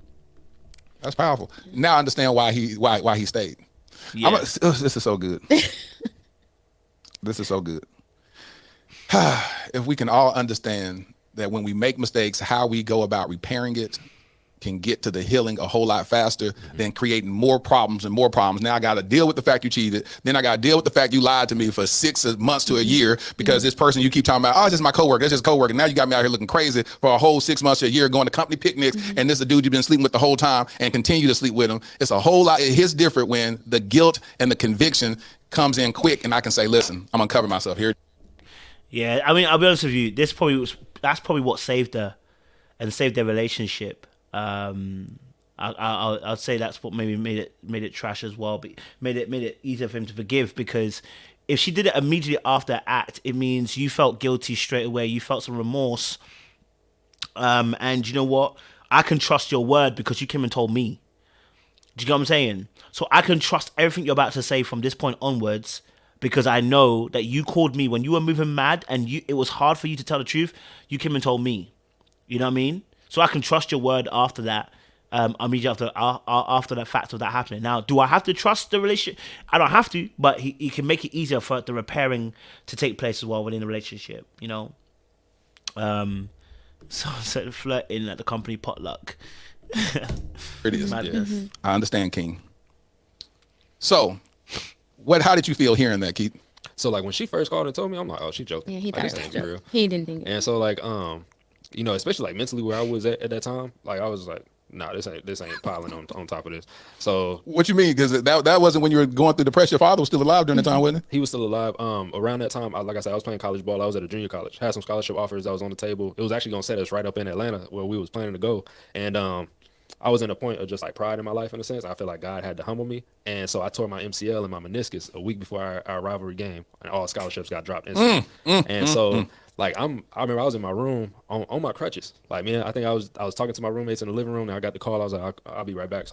That's powerful. Now I understand why he stayed. Yeah. This is so good. This is so good. If we can all understand that when we make mistakes, how we go about repairing it can get to the healing a whole lot faster than creating more problems and more problems. Now I got to deal with the fact you cheated. Then I got to deal with the fact you lied to me for 6 months to a year because this person you keep talking about, it's just my coworker. It's just coworker. Now you got me out here looking crazy for a whole 6 months to a year, going to company picnics, and this is a dude you've been sleeping with the whole time and continue to sleep with him. It's a whole lot. It hits different when the guilt and the conviction comes in quick, and I can say, listen, I'm gonna cover myself here. Yeah, I mean, I'll be honest with you. That's probably what saved her and saved their relationship. I'll say that's what maybe made it trash as well, but made it easier for him to forgive, because if she did it immediately after the act, it means you felt guilty straight away. You felt some remorse, and you know what? I can trust your word because you came and told me. Do you get what I'm saying? So I can trust everything you're about to say from this point onwards, because I know that you called me when you were moving mad and it was hard for you to tell the truth. You came and told me. You know what I mean? So I can trust your word after that. Immediately after the fact of that happening. Now, do I have to trust the relationship? I don't have to, but he can make it easier for the repairing to take place as well within the relationship. Someone said flirting at the company potluck. It is. Madness. Yeah. Mm-hmm. I understand, King. So, how did you feel hearing that, Keith? So like when she first called and told me, I'm like, oh, she joking. Yeah, he thought this it was ain't a joke. real. He didn't think it. And so like especially like mentally where I was at that time, like I was like, nah, this ain't piling on top of this. So What you mean? Because that wasn't when you were going through depression. Your father was still alive during the time, wasn't he? he was still alive. Around that time, like I said, I was playing college ball. I was at a junior college. Had some scholarship offers that was on the table. It was actually gonna set us right up in Atlanta where we was planning to go. And I was in a point of just like pride in my life in a sense. I feel like God had to humble me. And so I tore my MCL and my meniscus a week before our rivalry game, and all scholarships got dropped instantly. Like I remember I was in my room on my crutches. Like, man, I think I was talking to my roommates in the living room, and I got the call. I was like, I'll be right back.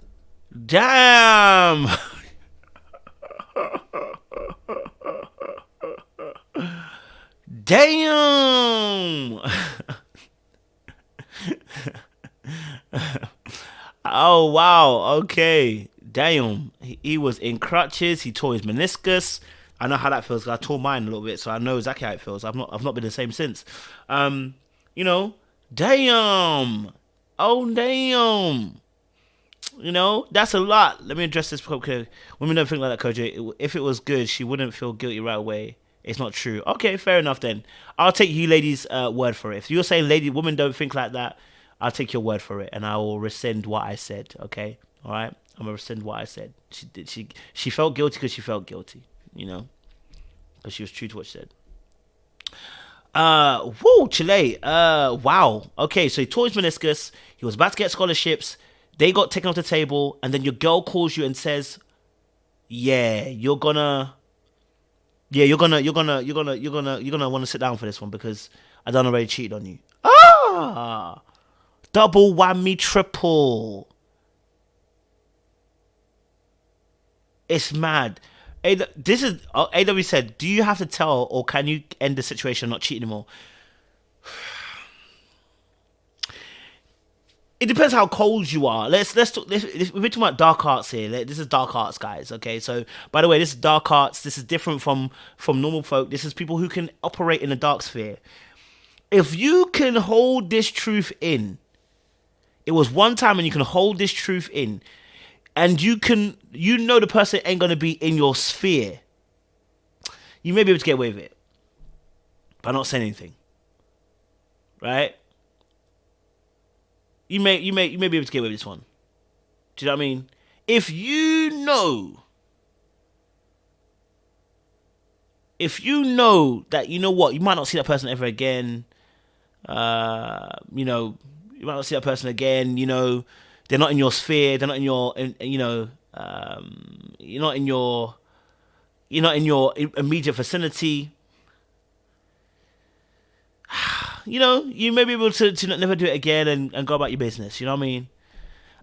Damn. Damn. Oh wow. Okay. Damn. He was in crutches. He tore his meniscus. I know how that feels because I tore mine a little bit, so I know exactly how it feels. I've not been the same since. Damn. Oh damn. That's a lot. Let me address this quickly. Women don't think like that, Koji. If it was good, she wouldn't feel guilty right away. It's not true. Okay, fair enough then. I'll take you ladies' word for it. If you're saying women don't think like that, I'll take your word for it, and I will rescind what I said. Okay, all right. I'm gonna rescind what I said. She felt guilty because she felt guilty. Because she was true to what she said. Chile. Wow. Okay, so he tore his meniscus. He was about to get scholarships. They got taken off the table, and then your girl calls you and says, you're gonna want to sit down for this one because I done already cheated on you. Double whammy, triple. It's mad. This is AW said, do you have to tell or can you end the situation and not cheat anymore? It depends how cold you are. We're talking about dark arts here. This is dark arts, guys. Okay, so by the way, this is dark arts. This is different from normal folk. This is people who can operate in the dark sphere. if you can hold this truth in, it was one time and you can hold this truth in, and you know the person ain't going to be in your sphere, you may be able to get away with it by not saying anything. Right? You may be able to get away with this one. Do you know what I mean? If you know that, you know what, you might not see that person ever again. You know, you might not see that person again. You know, they're not in your sphere. They're not in your, you know, you're not in your immediate vicinity. You know, you may be able to never do it again and go about your business. You know what I mean?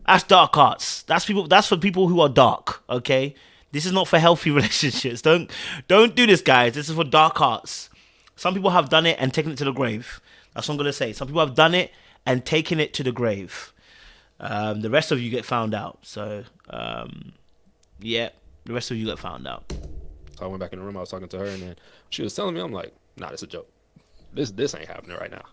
That's dark arts. That's for people who are dark. Okay, this is not for healthy relationships. Don't do this, guys. This is for dark arts. Some people have done it and taken it to the grave. That's what I'm gonna say. Some people have done it and taken it to the grave. The rest of you get found out. So, yeah, the rest of you get found out. So I went back in the room. I was talking to her, and then she was telling me, I'm like, nah, it's a joke. This ain't happening right now.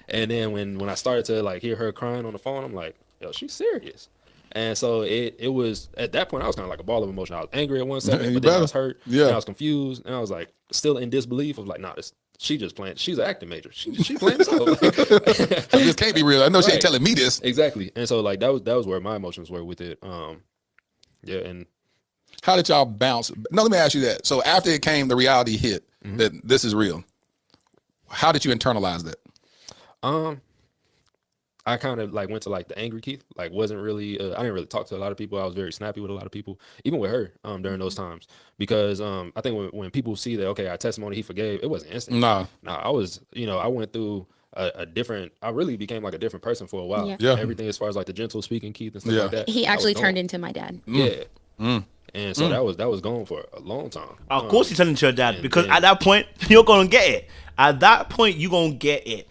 And then when I started to like hear her crying on the phone, I'm like, yo, she's serious. And so it was, at that point, I was kind of like a ball of emotion. I was angry at one second, but then I was hurt. Yeah. And I was confused, and I was like still in disbelief of like, nah, she just playing. She's an acting major. She playing this out. This can't be real. I know she ain't telling me this. Exactly. And so like that was where my emotions were with it. Yeah. And how did y'all bounce? No, let me ask you that. So after it came, the reality hit that this is real. How did you internalize that? I kind of like went to like the angry Keith. Like wasn't really, I didn't really talk to a lot of people. I was very snappy with a lot of people, even with her during those times. Because I think when people see that, okay, our testimony, he forgave, it wasn't instant. Nah, I was, I went through a different, I really became like a different person for a while. Yeah. Everything as far as like the gentle speaking Keith and stuff like that. He actually turned into my dad. Yeah. And so that was going for a long time. Of course he turned into your dad, because at that point, you're going to get it. At that point, you're going to get it.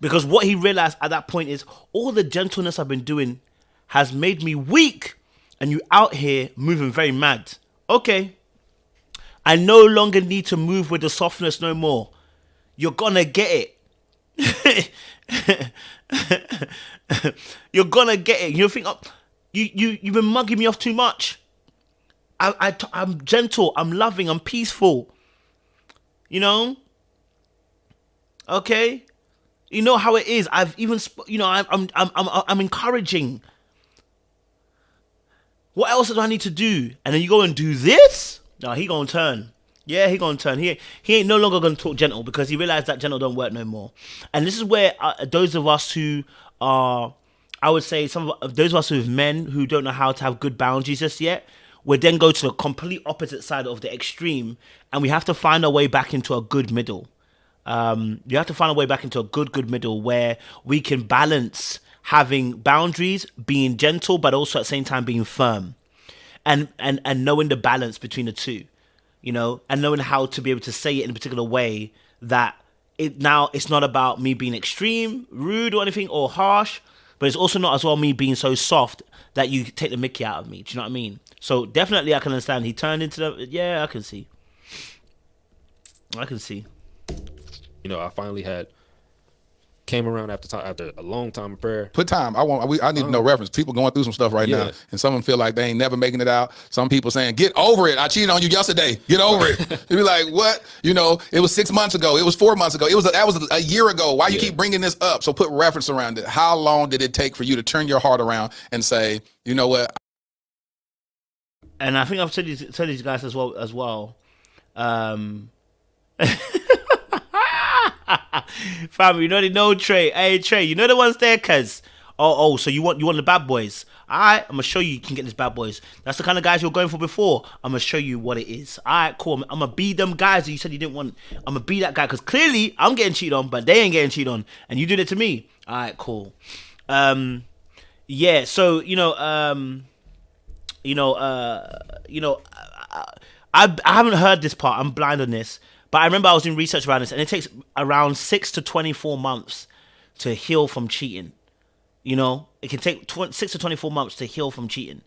Because what he realized at that point is all the gentleness I've been doing has made me weak, and you out here moving very mad. Okay. I no longer need to move with the softness no more. You're going to get it. You're going to get it. You think, you've been mugging me off too much. I'm gentle. I'm loving. I'm peaceful. You know? Okay? You know how it is. I've even, I'm encouraging. What else do I need to do? And then you go and do this? No, he gonna turn. Yeah, he gonna turn. He ain't no longer gonna talk gentle, because he realized that gentle don't work no more. And this is where those of us who are, I would say, some of those of us with men who don't know how to have good boundaries just yet, would then go to the complete opposite side of the extreme, and we have to find our way back into a good middle. You have to find a way back into a good middle where we can balance having boundaries, being gentle, but also at the same time being firm, and knowing the balance between the two, and knowing how to be able to say it in a particular way that it's not about me being extreme, rude or anything, or harsh, but it's also not as well me being so soft that you take the mickey out of me. Do you know what I mean? So definitely I can understand. He turned into I can see. I finally came around after a long time of prayer. Put time. I need to know reference. People going through some stuff right now, and some of them feel like they ain't never making it out. Some people saying, "Get over it. I cheated on you yesterday. Get over it." They be like, "What? It was 6 months ago. It was 4 months ago. That was a year ago. Why you keep bringing this up?" So put reference around it. How long did it take for you to turn your heart around and say, "You know what?" And I think I've told these guys as well. Fam, you already know Trey. Hey Trey, you know the ones there, cuz. Oh, so you want the bad boys. Alright, I'm gonna show you can get these bad boys. That's the kind of guys you're going for before. I'm gonna show you what it is. Alright, cool. I'm gonna be them guys that you said you didn't want. I'm gonna be that guy, because clearly I'm getting cheated on, but they ain't getting cheated on. And you did it to me. Alright, cool. Yeah, so I haven't heard this part. I'm blind on this. But I remember I was doing research around this, and it takes around 6 to 24 months to heal from cheating. It can take 6 to 24 months to heal from cheating.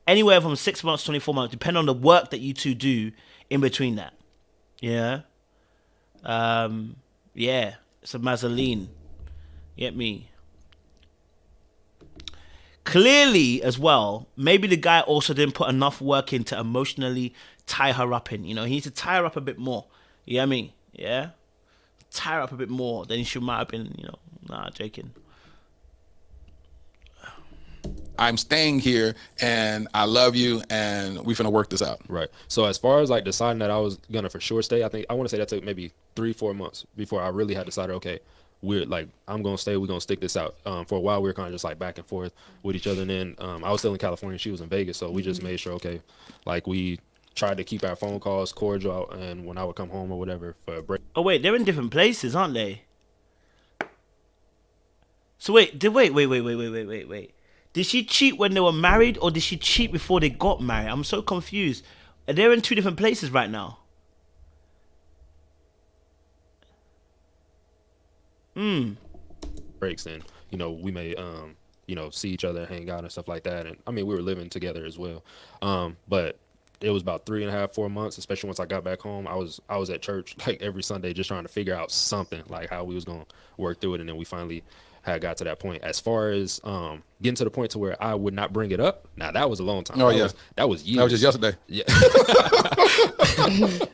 Anywhere from 6 months to 24 months, depending on the work that you two do in between that. Yeah. Yeah. It's a Mazzoline. Get me? Clearly, as well, maybe the guy also didn't put enough work in to emotionally tie her up in. You know, he needs to tie her up a bit more. You know what I mean? Yeah? Tie her up a bit more than she might have been, you know. Nah, joking. I'm staying here and I love you and we finna work this out. Right. So as far as like deciding that I was gonna for sure stay, I want to say that took maybe 3-4 months before I really had decided, okay, we're like, I'm gonna stay, we're gonna stick this out. For a while we were kind of just like back and forth with each other, and then I was still in California, she was in Vegas, so we just made sure, okay, like we tried to keep our phone calls cordial, and when I would come home or whatever for a break. Oh wait, they're in different places, aren't they? So wait. Did she cheat when they were married, or did she cheat before they got married? I'm so confused. They're in 2 different places right now. Breaks, and you know, we may you know, see each other, hang out and stuff like that, and I mean we were living together as well, but it was about 3.5-4 months, especially once I got back home. I was at church like every Sunday just trying to figure out something, like how we was gonna work through it, and then we finally had got to that point. As far as getting to the point to where I would not bring it up, now that was a long time. Oh, that was years. That was just yesterday. Yeah.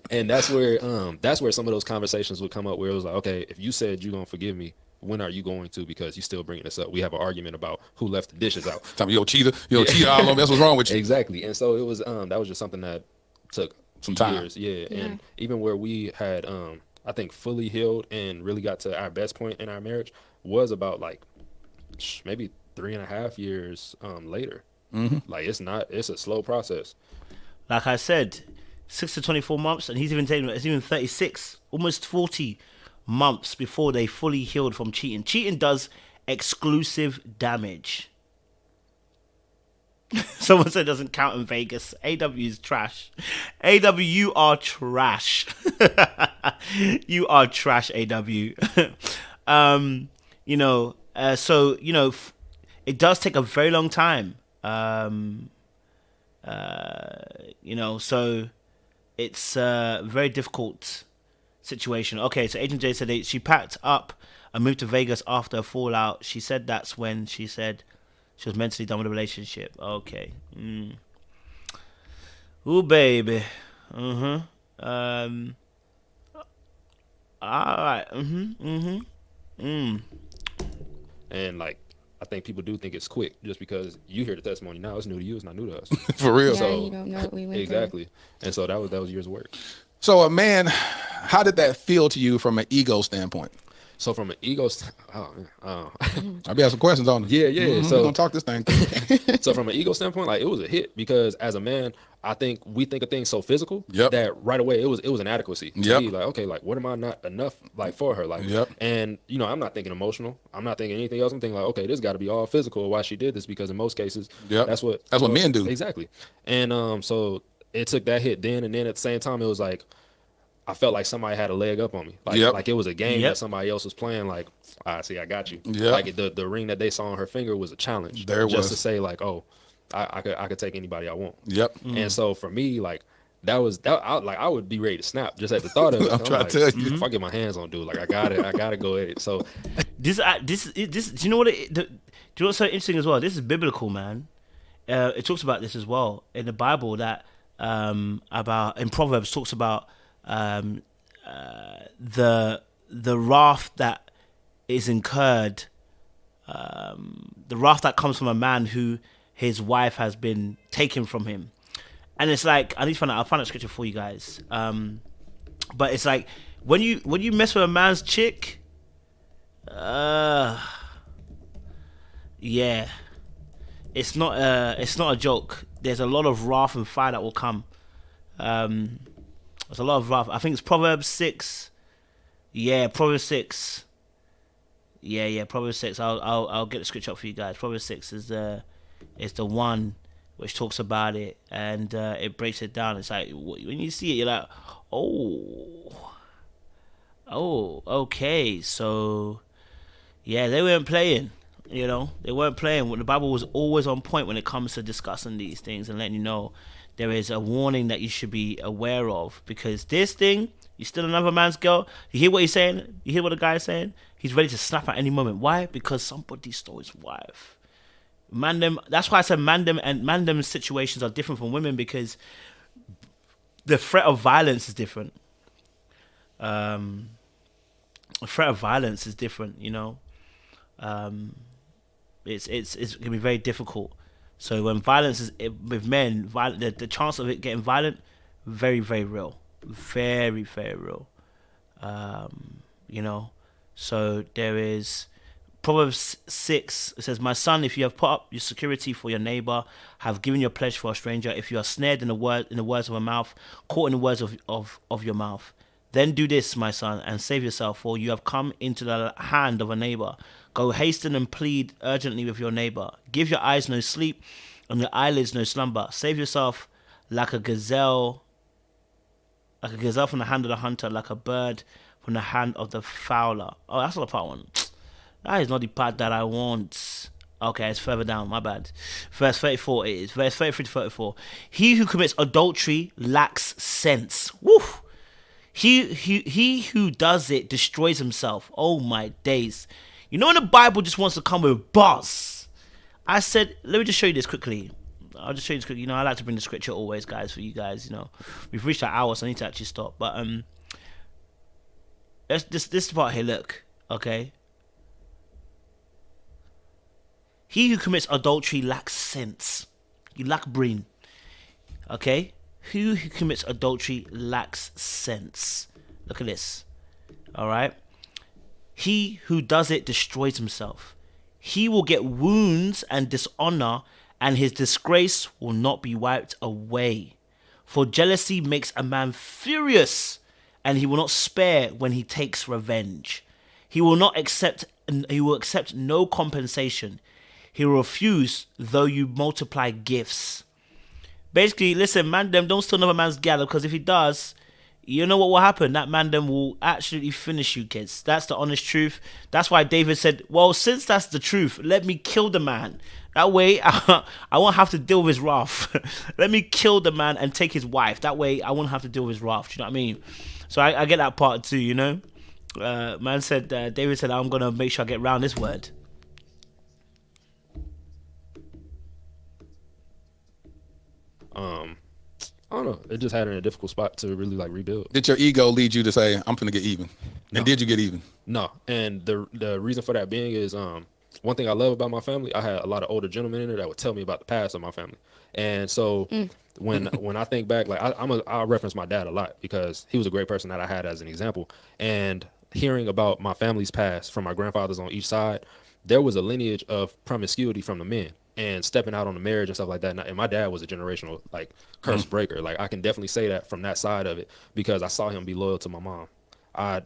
And that's where some of those conversations would come up, where it was like, okay, if you said you're gonna forgive me, when are you going to? Because you still bringing this up. We have an argument about who left the dishes out. Tell me, yo, cheater, all on. That's what's wrong with you. Exactly. And so it was that was just something that took Some time. years. Yeah. And even where we had I think fully healed and really got to our best point in our marriage was about like maybe 3.5 years later. Like it's a slow process. Like I said, 6 to 24 months, and he's even 36, almost 40 months before they fully healed from cheating. Cheating does exclusive damage. Someone said it doesn't count in Vegas. AW is trash. AW, you are trash. You are trash, AW. You know, so, you know, it does take a very long time. You know, so it's a very difficult situation. Okay, so Agent J said she packed up and moved to Vegas after a fallout. She said that's when she said she was mentally done with the relationship. Okay. Ooh, baby. All right. And like, I think people do think it's quick just because you hear the testimony now. It's new to you. It's not new to us. For real. Yeah, So you don't know what we went exactly. And so that was years of work. So a man, how did that feel to you from an ego standpoint? So from an ego, I'll be asking questions on it. yeah. So So we're gonna talk this thing. so from an ego standpoint, like it was a hit because as a man, I think we think of things so physical Yep. that right away it was an inadequacy. To Yep. be like, okay, like what am I not enough like for her? Like, Yep. and you know, I'm not thinking emotional. I'm not thinking anything else. I'm thinking like, okay, this got to be all physical. Why she did this? Because in most cases, Yep. that's what men do. Exactly. And so it took that hit then, and then at the same time, it was like I felt like somebody had a leg up on me. Like, Yep. like it was a game Yep. that somebody else was playing. Like, I see, I got you. Yep. Like the ring that they saw on her finger was a challenge. There it just was. to say like, oh, I could take anybody I want. Yep. And so for me, like that I would be ready to snap just at the thought of it. I'm trying to tell you. If I get my hands on dude, like I gotta go at it. So This. Do you know what? Do you know what's so interesting as well? This is biblical, man. It talks about this as well in the Bible that about in Proverbs talks about the wrath that is incurred, the wrath that comes from a man who his wife has been taken from him. And it's like, I need to find out. I'll find a scripture for you guys. But it's like when you mess with a man's chick, yeah, it's not a joke. There's a lot of wrath and fire that will come. There's a lot of wrath. I think it's Proverbs 6. Yeah, Proverbs 6. Yeah, Proverbs 6. I'll get the scripture up for you guys. Proverbs 6 is the one which talks about it, and it breaks it down. It's like when you see it, you're like, oh, okay. So yeah, they weren't playing. You know, they weren't playing. The Bible was always on point when it comes to discussing these things and letting you know there is a warning that you should be aware of, because this thing, you're still another man's girl. You hear what he's saying? You hear what the guy is saying? He's ready to snap at any moment. Why? Because somebody stole his wife. Mandem. That's why I said mandem situations are different from women, because the threat of violence is different. The threat of violence is different. You know, it's gonna be very difficult. So when violence is with men, the chance of it getting violent, very, very real, very, very real. You know, so there is Proverbs 6. It says, "My son, if you have put up your security for your neighbor, have given your pledge for a stranger, if you are snared in the words of a mouth, caught in the words of your mouth, then do this, my son, and save yourself, for you have come into the hand of a neighbor. Go hasten and plead urgently with your neighbor. Give your eyes no sleep, and your eyelids no slumber. Save yourself like a gazelle from the hand of the hunter, like a bird from the hand of the fowler." Oh, that's not the part one. That is not the part that I want. Okay, it's further down, my bad. Verse 34 it is. Verse 33 to 34. "He who commits adultery lacks sense." Woo! He who does it destroys himself. Oh my days. You know when the Bible just wants to come with bars? I said, let me just show you this quickly. I'll just show you this quickly. You know, I like to bring the scripture always, guys, for you guys. You know, we've reached that hour, so I need to actually stop. But this part here, look, okay? He who commits adultery lacks sense. You lack brain. Okay? Who commits adultery lacks sense. Look at this. Alright? He who does it destroys himself. He will get wounds and dishonor, and his disgrace will not be wiped away. For jealousy makes a man furious, and he will not spare when he takes revenge. He will accept no compensation. He will refuse though you multiply gifts. Basically, listen, man, them don't steal another man's gal, because if he does, you know what will happen? That man them will absolutely finish you, kids. That's the honest truth. That's why David said, well, since that's the truth, let me kill the man. That way, I won't have to deal with his wrath. Let me kill the man and take his wife. That way, I won't have to deal with his wrath. Do you know what I mean? So I get that part too, you know? David said, I'm going to make sure I get round this word. I don't know. It just had her in a difficult spot to really like rebuild. Did your ego lead you to say, I'm finna get even? No. And did you get even? No. And the reason for that being is one thing I love about my family, I had a lot of older gentlemen in there that would tell me about the past of my family. And so when I think back, like I reference my dad a lot because he was a great person that I had as an example. And hearing about my family's past from my grandfathers on each side, there was a lineage of promiscuity from the men and stepping out on the marriage and stuff like that. And my dad was a generational like curse breaker. Like I can definitely say that from that side of it because I saw him be loyal to my mom. I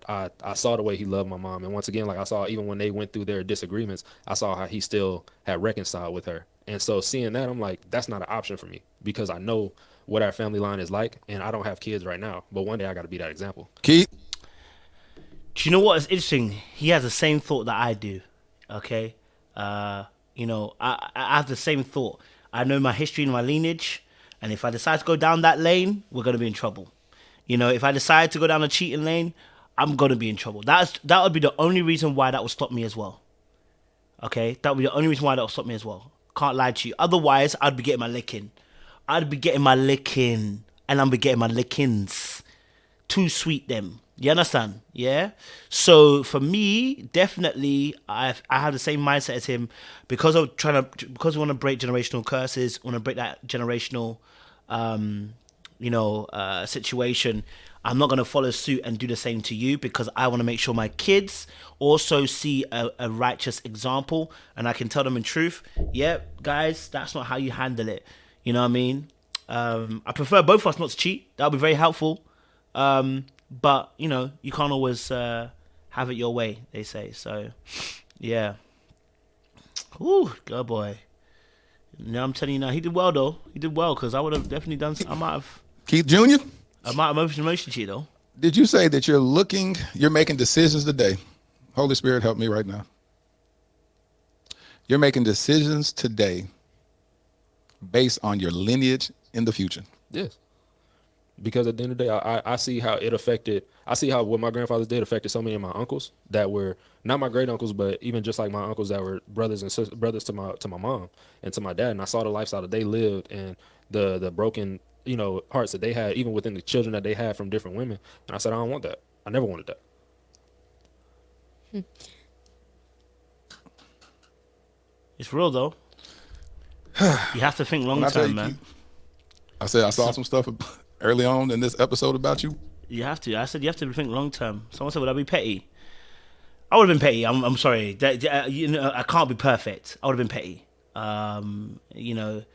saw the way he loved my mom. And once again, like I saw even when they went through their disagreements, I saw how he still had reconciled with her. And so seeing that, I'm like, that's not an option for me because I know what our family line is like and I don't have kids right now. But one day I got to be that example. Keith? Do you know what is interesting? He has the same thought that I do. Okay? You know, I have the same thought. I know my history and my lineage. And if I decide to go down that lane, we're going to be in trouble. You know, if I decide to go down a cheating lane, I'm going to be in trouble. That would be the only reason why that would stop me as well. Okay? That would be the only reason why that would stop me as well. Can't lie to you. Otherwise, I'd be getting my licking. I'd be getting my licking. And I'd be getting my lickings. Too sweet them. You understand? Yeah? So for me, definitely, I have the same mindset as him because we want to break generational curses, want to break that generational, situation. I'm not going to follow suit and do the same to you because I want to make sure my kids also see a righteous example and I can tell them in truth, yeah, guys, that's not how you handle it. You know what I mean? I prefer both of us not to cheat. That would be very helpful. But, you know, you can't always have it your way, they say. So, yeah. Ooh, good boy. No, I'm telling you now, he did well, though. He did well, because I would have definitely done I might have Keith Jr.? I might have emotion cheat, though. Did you say that you're making decisions today? Holy Spirit, help me right now. You're making decisions today based on your lineage in the future. Yes. Because at the end of the day, I see how it affected. I see how what my grandfathers did affected so many of my uncles that were not my great uncles, but even just like my uncles that were brothers and brothers to my mom and to my dad. And I saw the lifestyle that they lived and the broken hearts that they had, even within the children that they had from different women. And I said, I don't want that. I never wanted that. It's real though. You have to think long When I tell term, you, man. I said I saw some stuff early on in this episode about you. You have to. I said you have to think long term. Someone said, "Would I be petty?" I would have been petty. I'm sorry. I can't be perfect. I would have been petty. I would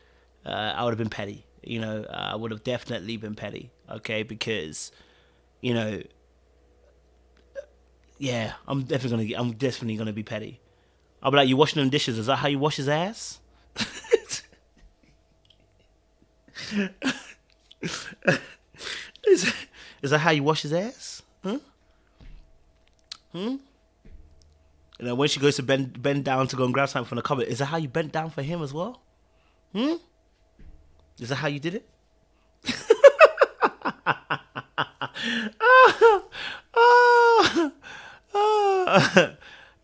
have been petty. I would have definitely been petty. Okay, because, yeah, I'm definitely gonna be petty. I'll be like, "You washing them dishes? Is that how you wash his ass?" Is that how you wash his ass? When she goes to bend down to go and grab something from the cupboard, is that how you bent down for him as well? Is that how you did it?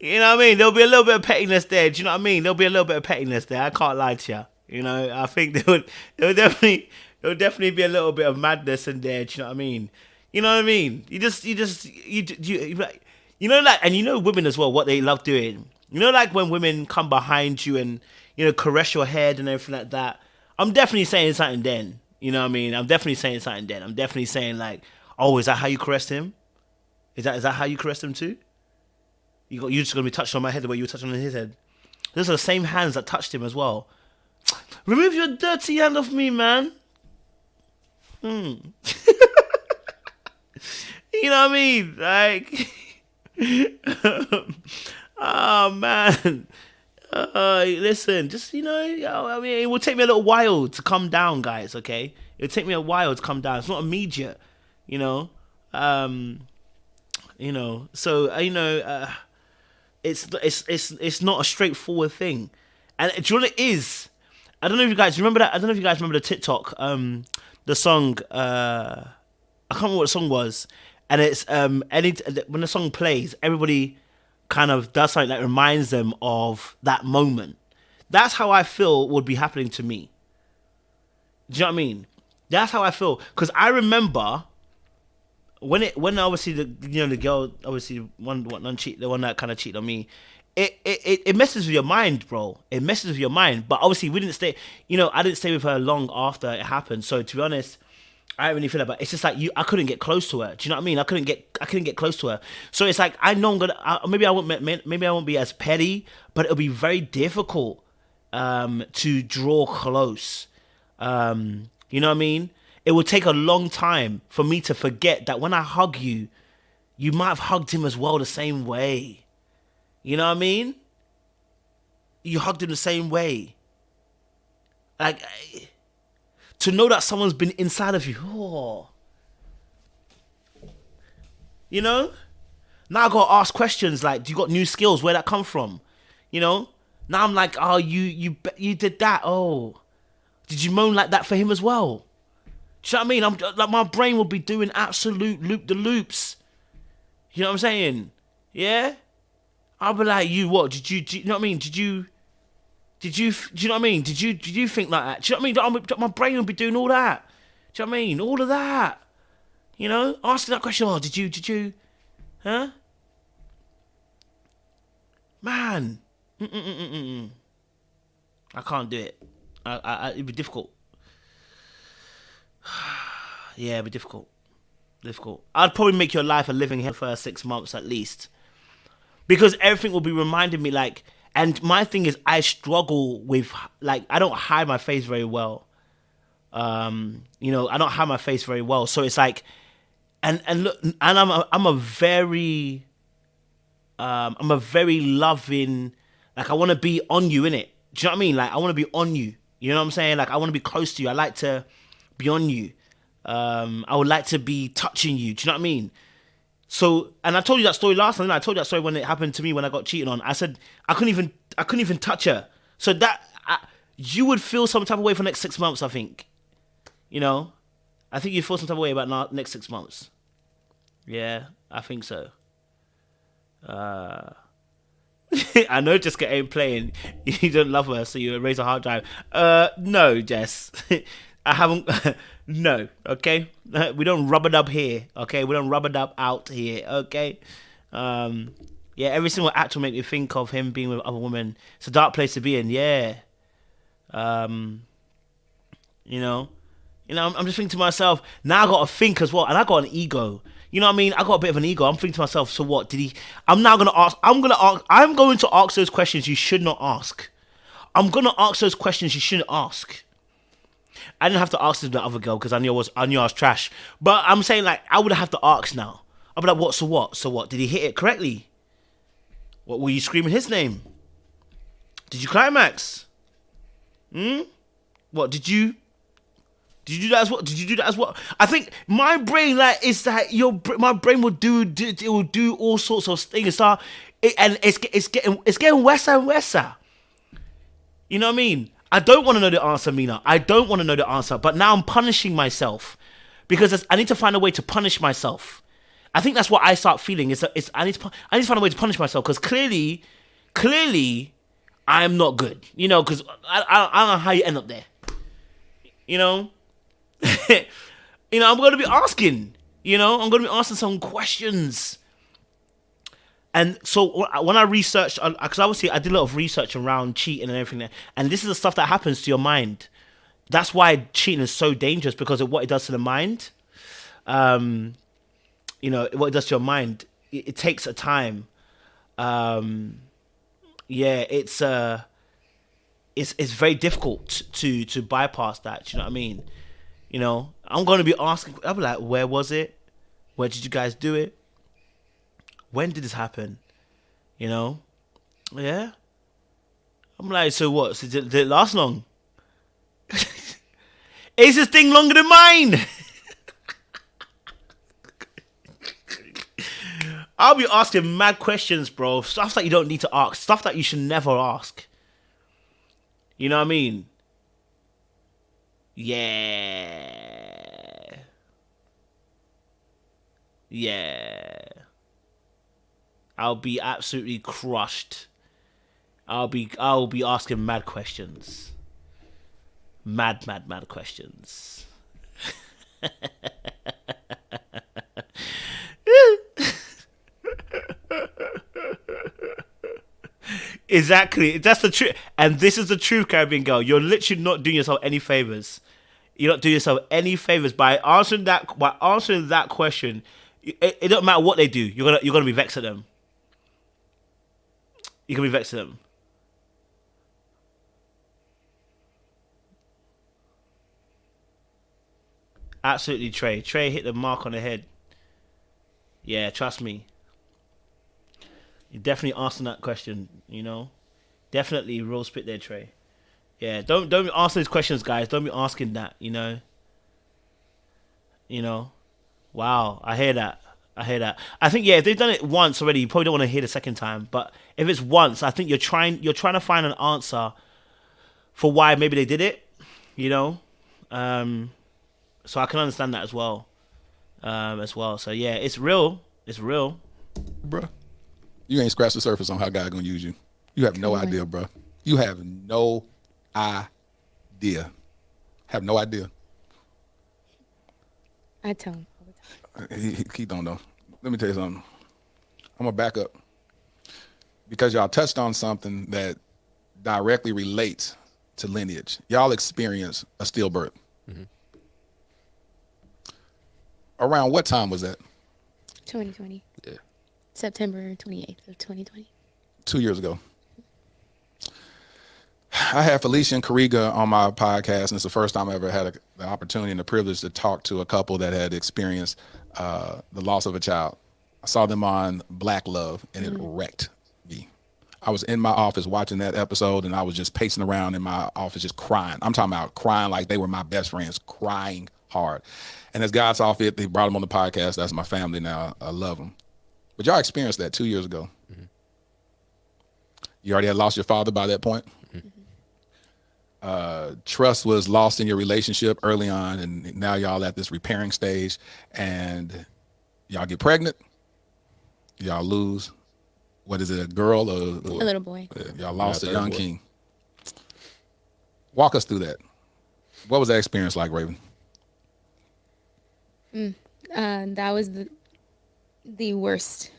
You know what I mean? There'll be a little bit of pettiness there. Do you know what I mean? There'll be a little bit of pettiness there. I can't lie to you. I think there would definitely be a little bit of madness in there. Do you know what I mean? You know what I mean? And women as well, what they love doing. Like when women come behind you and, caress your head and everything like that. I'm definitely saying something then. You know what I mean? I'm definitely saying something then. I'm definitely saying like, oh, is that how you caressed him? Is that how you caressed him too? You're just going to be touching on my head the way you were touching on his head. Those are the same hands that touched him as well. Remove your dirty hand off me, man. You know what I mean? Like, oh, man. Listen, just, it will take me a little while to come down, guys, okay? It'll take me a while to come down. It's not immediate, it's not a straightforward thing. And do you know what it is? I don't know if you guys remember that. I don't know if you guys remember the TikTok, the song, I can't remember what the song was. And it's, when the song plays, everybody kind of does something that reminds them of that moment. That's how I feel would be happening to me. Do you know what I mean? That's how I feel. Because I remember when obviously the girl, obviously the one that kind of cheated on me, it messes with your mind, bro. It messes with your mind. But obviously we didn't stay, I didn't stay with her long after it happened. So to be honest, I don't really feel about it. It's just like I couldn't get close to her. Do you know what I mean? I couldn't get close to her. So it's like I know maybe I won't be as petty, but it'll be very difficult to draw close. You know what I mean? It will take a long time for me to forget that when I hug you, you might have hugged him as well the same way. You know what I mean? You hugged him the same way. Like, to know that someone's been inside of you. Oh. Now I gotta ask questions like, do you got new skills? Where'd that come from? Now I'm like, oh, you did that. Oh, did you moan like that for him as well? Do you know what I mean? I'm like, my brain will be doing absolute loop-the-loops. You know what I'm saying? Yeah? I'll be like, you what? Do you know what I mean? Do you know what I mean? Did you think like that? Do you know what I mean? My brain will be doing all that. Do you know what I mean? All of that. Asking that question, oh, did you? Huh? Man. I can't do it. It'd be difficult. Yeah, it'd be difficult. I'd probably make your life a living hell for 6 months at least. Because everything will be reminding me like, and my thing is I struggle with, like, I don't hide my face very well. I don't hide my face very well. So it's like, and look, and I'm a very loving, like I want to be on you, innit? Do you know what I mean? Like I want to be on you. You know what I'm saying? Like I want to be close to you. I like to be on you. I would like to be touching you. Do you know what I mean? So, and I told you that story last time. I told you that story when it happened to me when I got cheated on. I said I couldn't even touch her. So that you would feel some type of way for the next 6 months. I think, I think you feel some type of way about next 6 months. Yeah, I think so. I know Jessica ain't playing. You don't love her, so you erase a hard drive. No, Jess. I haven't. No, okay? We don't rubber dub here, okay? We don't rubber dub out here, okay? Yeah, every single act will make me think of him being with other women. It's a dark place to be in, yeah. You know, I'm just thinking to myself, now I got to think as well, and I got an ego. You know what I mean? I got a bit of an ego. I'm thinking to myself, so what? I'm going to ask those questions you should not ask. I'm going to ask those questions you shouldn't ask. I didn't have to ask the other girl because I knew I was trash. But I'm saying, like, I would have to ask now. I'll be like, what? So what? So what? Did he hit it correctly? What, were you screaming his name? Did you climax? What, did you do that as well? Did you do that as well? I think my brain, like, is that my brain will do all sorts of things. And it's getting worse and worse. You know what I mean? I don't want to know the answer, Mina. I don't want to know the answer. But now I'm punishing myself because I need to find a way to punish myself. I think that's what I start feeling. I need to find a way to punish myself because clearly, I'm not good. You know, because I don't know how you end up there. You know. I'm going to be asking. I'm going to be asking some questions. And so when I researched, because obviously I did a lot of research around cheating and everything, and this is the stuff that happens to your mind. That's why cheating is so dangerous, because of what it does to the mind. What it does to your mind. It takes a time. It's very difficult to bypass that. You know what I mean? I'm going to be asking. I'll be like, where was it? Where did you guys do it? When did this happen? Yeah. I'm like, so what? So did it last long? Is this thing longer than mine? I'll be asking mad questions, bro. Stuff that you don't need to ask. Stuff that you should never ask. You know what I mean? Yeah. I'll be absolutely crushed. I'll be asking mad questions. Mad questions. Exactly. That's the truth. And this is the truth, Caribbean girl. You're literally not doing yourself any favors. You're not doing yourself any favors by answering that question. It don't matter what they do. You're gonna be vexed at them. You can be vexed at them. Absolutely, Trey. Trey hit the mark on the head. Yeah, trust me. You're definitely asking that question, Definitely real spit there, Trey. Yeah, don't be asking these questions, guys. Don't be asking that, Wow, I hear that. I think, if they've done it once already, you probably don't want to hear the second time. But if it's once, I think you're trying to find an answer for why maybe they did it, So I can understand that as well. So yeah, it's real. Bruh, you ain't scratched the surface on how God gonna use you. You have no idea, bruh. You have no idea. Have no idea. I tell him all the time. He don't know. Let me tell you something. I'm gonna back up because y'all touched on something that directly relates to lineage. Y'all experience a stillbirth. Mm-hmm. Around what time was that? 2020. Yeah. September 28th of 2020. 2 years ago. I had Felicia and Kariga on my podcast, and it's the first time I ever had the opportunity and the privilege to talk to a couple that had experienced the loss of a child. I saw them on Black Love, and it wrecked me. I was in my office watching that episode, and I was just pacing around in my office just crying. I'm talking about crying like they were my best friends, crying hard. And as God saw fit, they brought them on the podcast. That's my family now. I love them. But y'all experienced that 2 years ago. Mm-hmm. You already had lost your father by that point? Mm-hmm. trust was lost in your relationship early on, and now y'all at this repairing stage, and y'all get pregnant, y'all lose. What is it, a girl or A little boy. y'all lost a third young boy. king. Walk us through that. What was that experience like, Raven? That was the worst.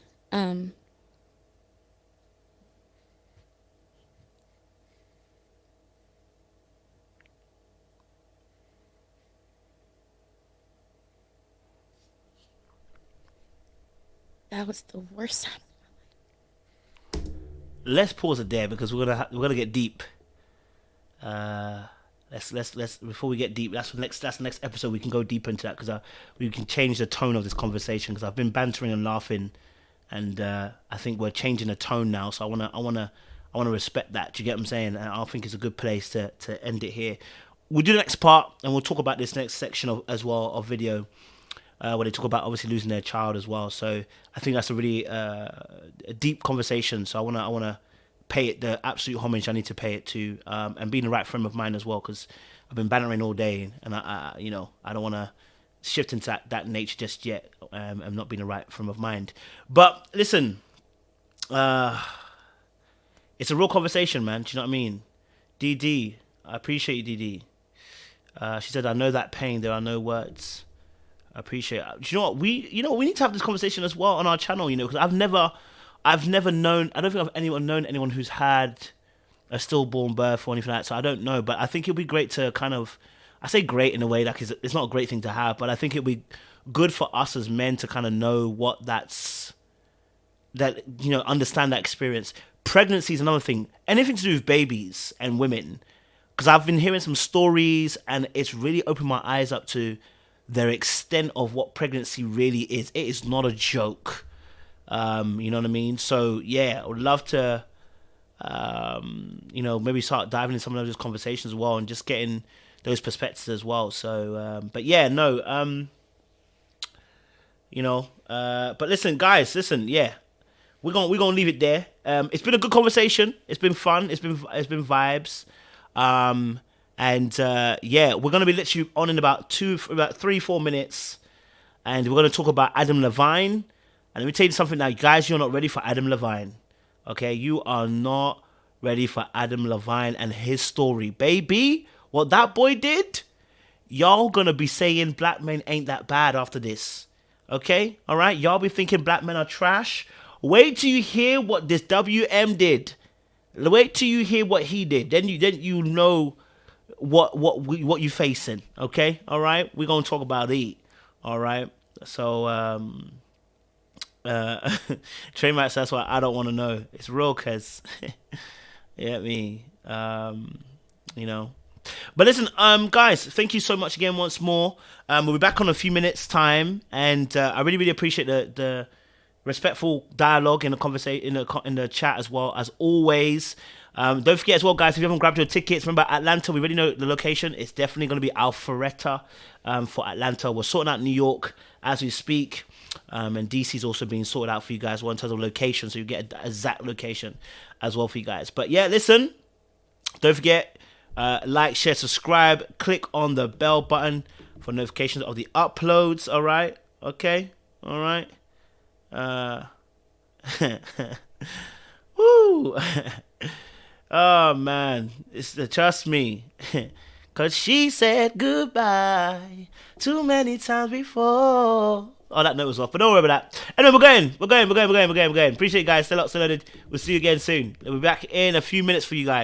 That was the worst time. Let's pause it there because we're gonna get deep. Let's before we get deep, that's the next episode. We can go deep into that because we can change the tone of this conversation because I've been bantering and laughing, and I think we're changing the tone now. So I wanna respect that. Do you get what I'm saying? And I think it's a good place to end it here. We'll do the next part and we'll talk about this next section of video. Where they talk about obviously losing their child as well. So I think that's a really a deep conversation. So I wanna pay it the absolute homage I need to pay it to, and being the right frame of mind as well, because I've been bantering all day, and I don't want to shift into that nature just yet, and not being the right frame of mind. But listen, it's a real conversation, man. Do you know what I mean? DD, I appreciate you, DD. She said, "I know that pain. There are no words." I appreciate it. Do you know what? We need to have this conversation as well on our channel, because I've never known, I don't think I've known anyone who's had a stillborn birth or anything like that, so I don't know, but I think it'd be great to kind of, I say great in a way, like it's not a great thing to have, but I think it'd be good for us as men to kind of know what understand that experience. Pregnancy is another thing. Anything to do with babies and women, because I've been hearing some stories and it's really opened my eyes up to their extent of what pregnancy really is. It is not a joke. You know what I mean? So yeah, I would love to, maybe start diving into some of those conversations as well and just getting those perspectives as well. So, but yeah, no, but listen, guys, yeah, we're gonna leave it there. It's been a good conversation. It's been fun. It's been vibes. Yeah, we're gonna be literally on in about 3-4 minutes, and we're gonna talk about Adam Levine. And let me tell you something now, guys, you're not ready for Adam Levine. Okay, you are not ready for Adam Levine and his story, baby. What that boy did, y'all gonna be saying black men ain't that bad after this. Okay, all right, y'all be thinking black men are trash. Wait till you hear what this WM did. Wait till you hear what he did. Then you know what you facing. Okay, all right. We're gonna talk about it. All right. So trademark. That's why I don't want to know. It's real, cause yeah, me. But listen, guys, thank you so much again once more. We'll be back on a few minutes time, and I really, really appreciate the respectful dialogue in the conversation in the chat as well as always. Don't forget as well, guys, if you haven't grabbed your tickets, remember Atlanta, we already know the location. It's definitely going to be Alpharetta for Atlanta. We're sorting out New York as we speak, and DC's also being sorted out for you guys, well, in terms of location, so you get an exact location as well for you guys. But yeah, listen, don't forget, like, share, subscribe, click on the bell button for notifications of the uploads. All right, okay, all right. Woo. Oh man, trust me, cause she said goodbye too many times before. Oh, that note was off, but don't worry about that. Anyway, we're going. Appreciate you guys. Stay locked, stay loaded. We'll see you again soon. We'll be back in a few minutes for you guys.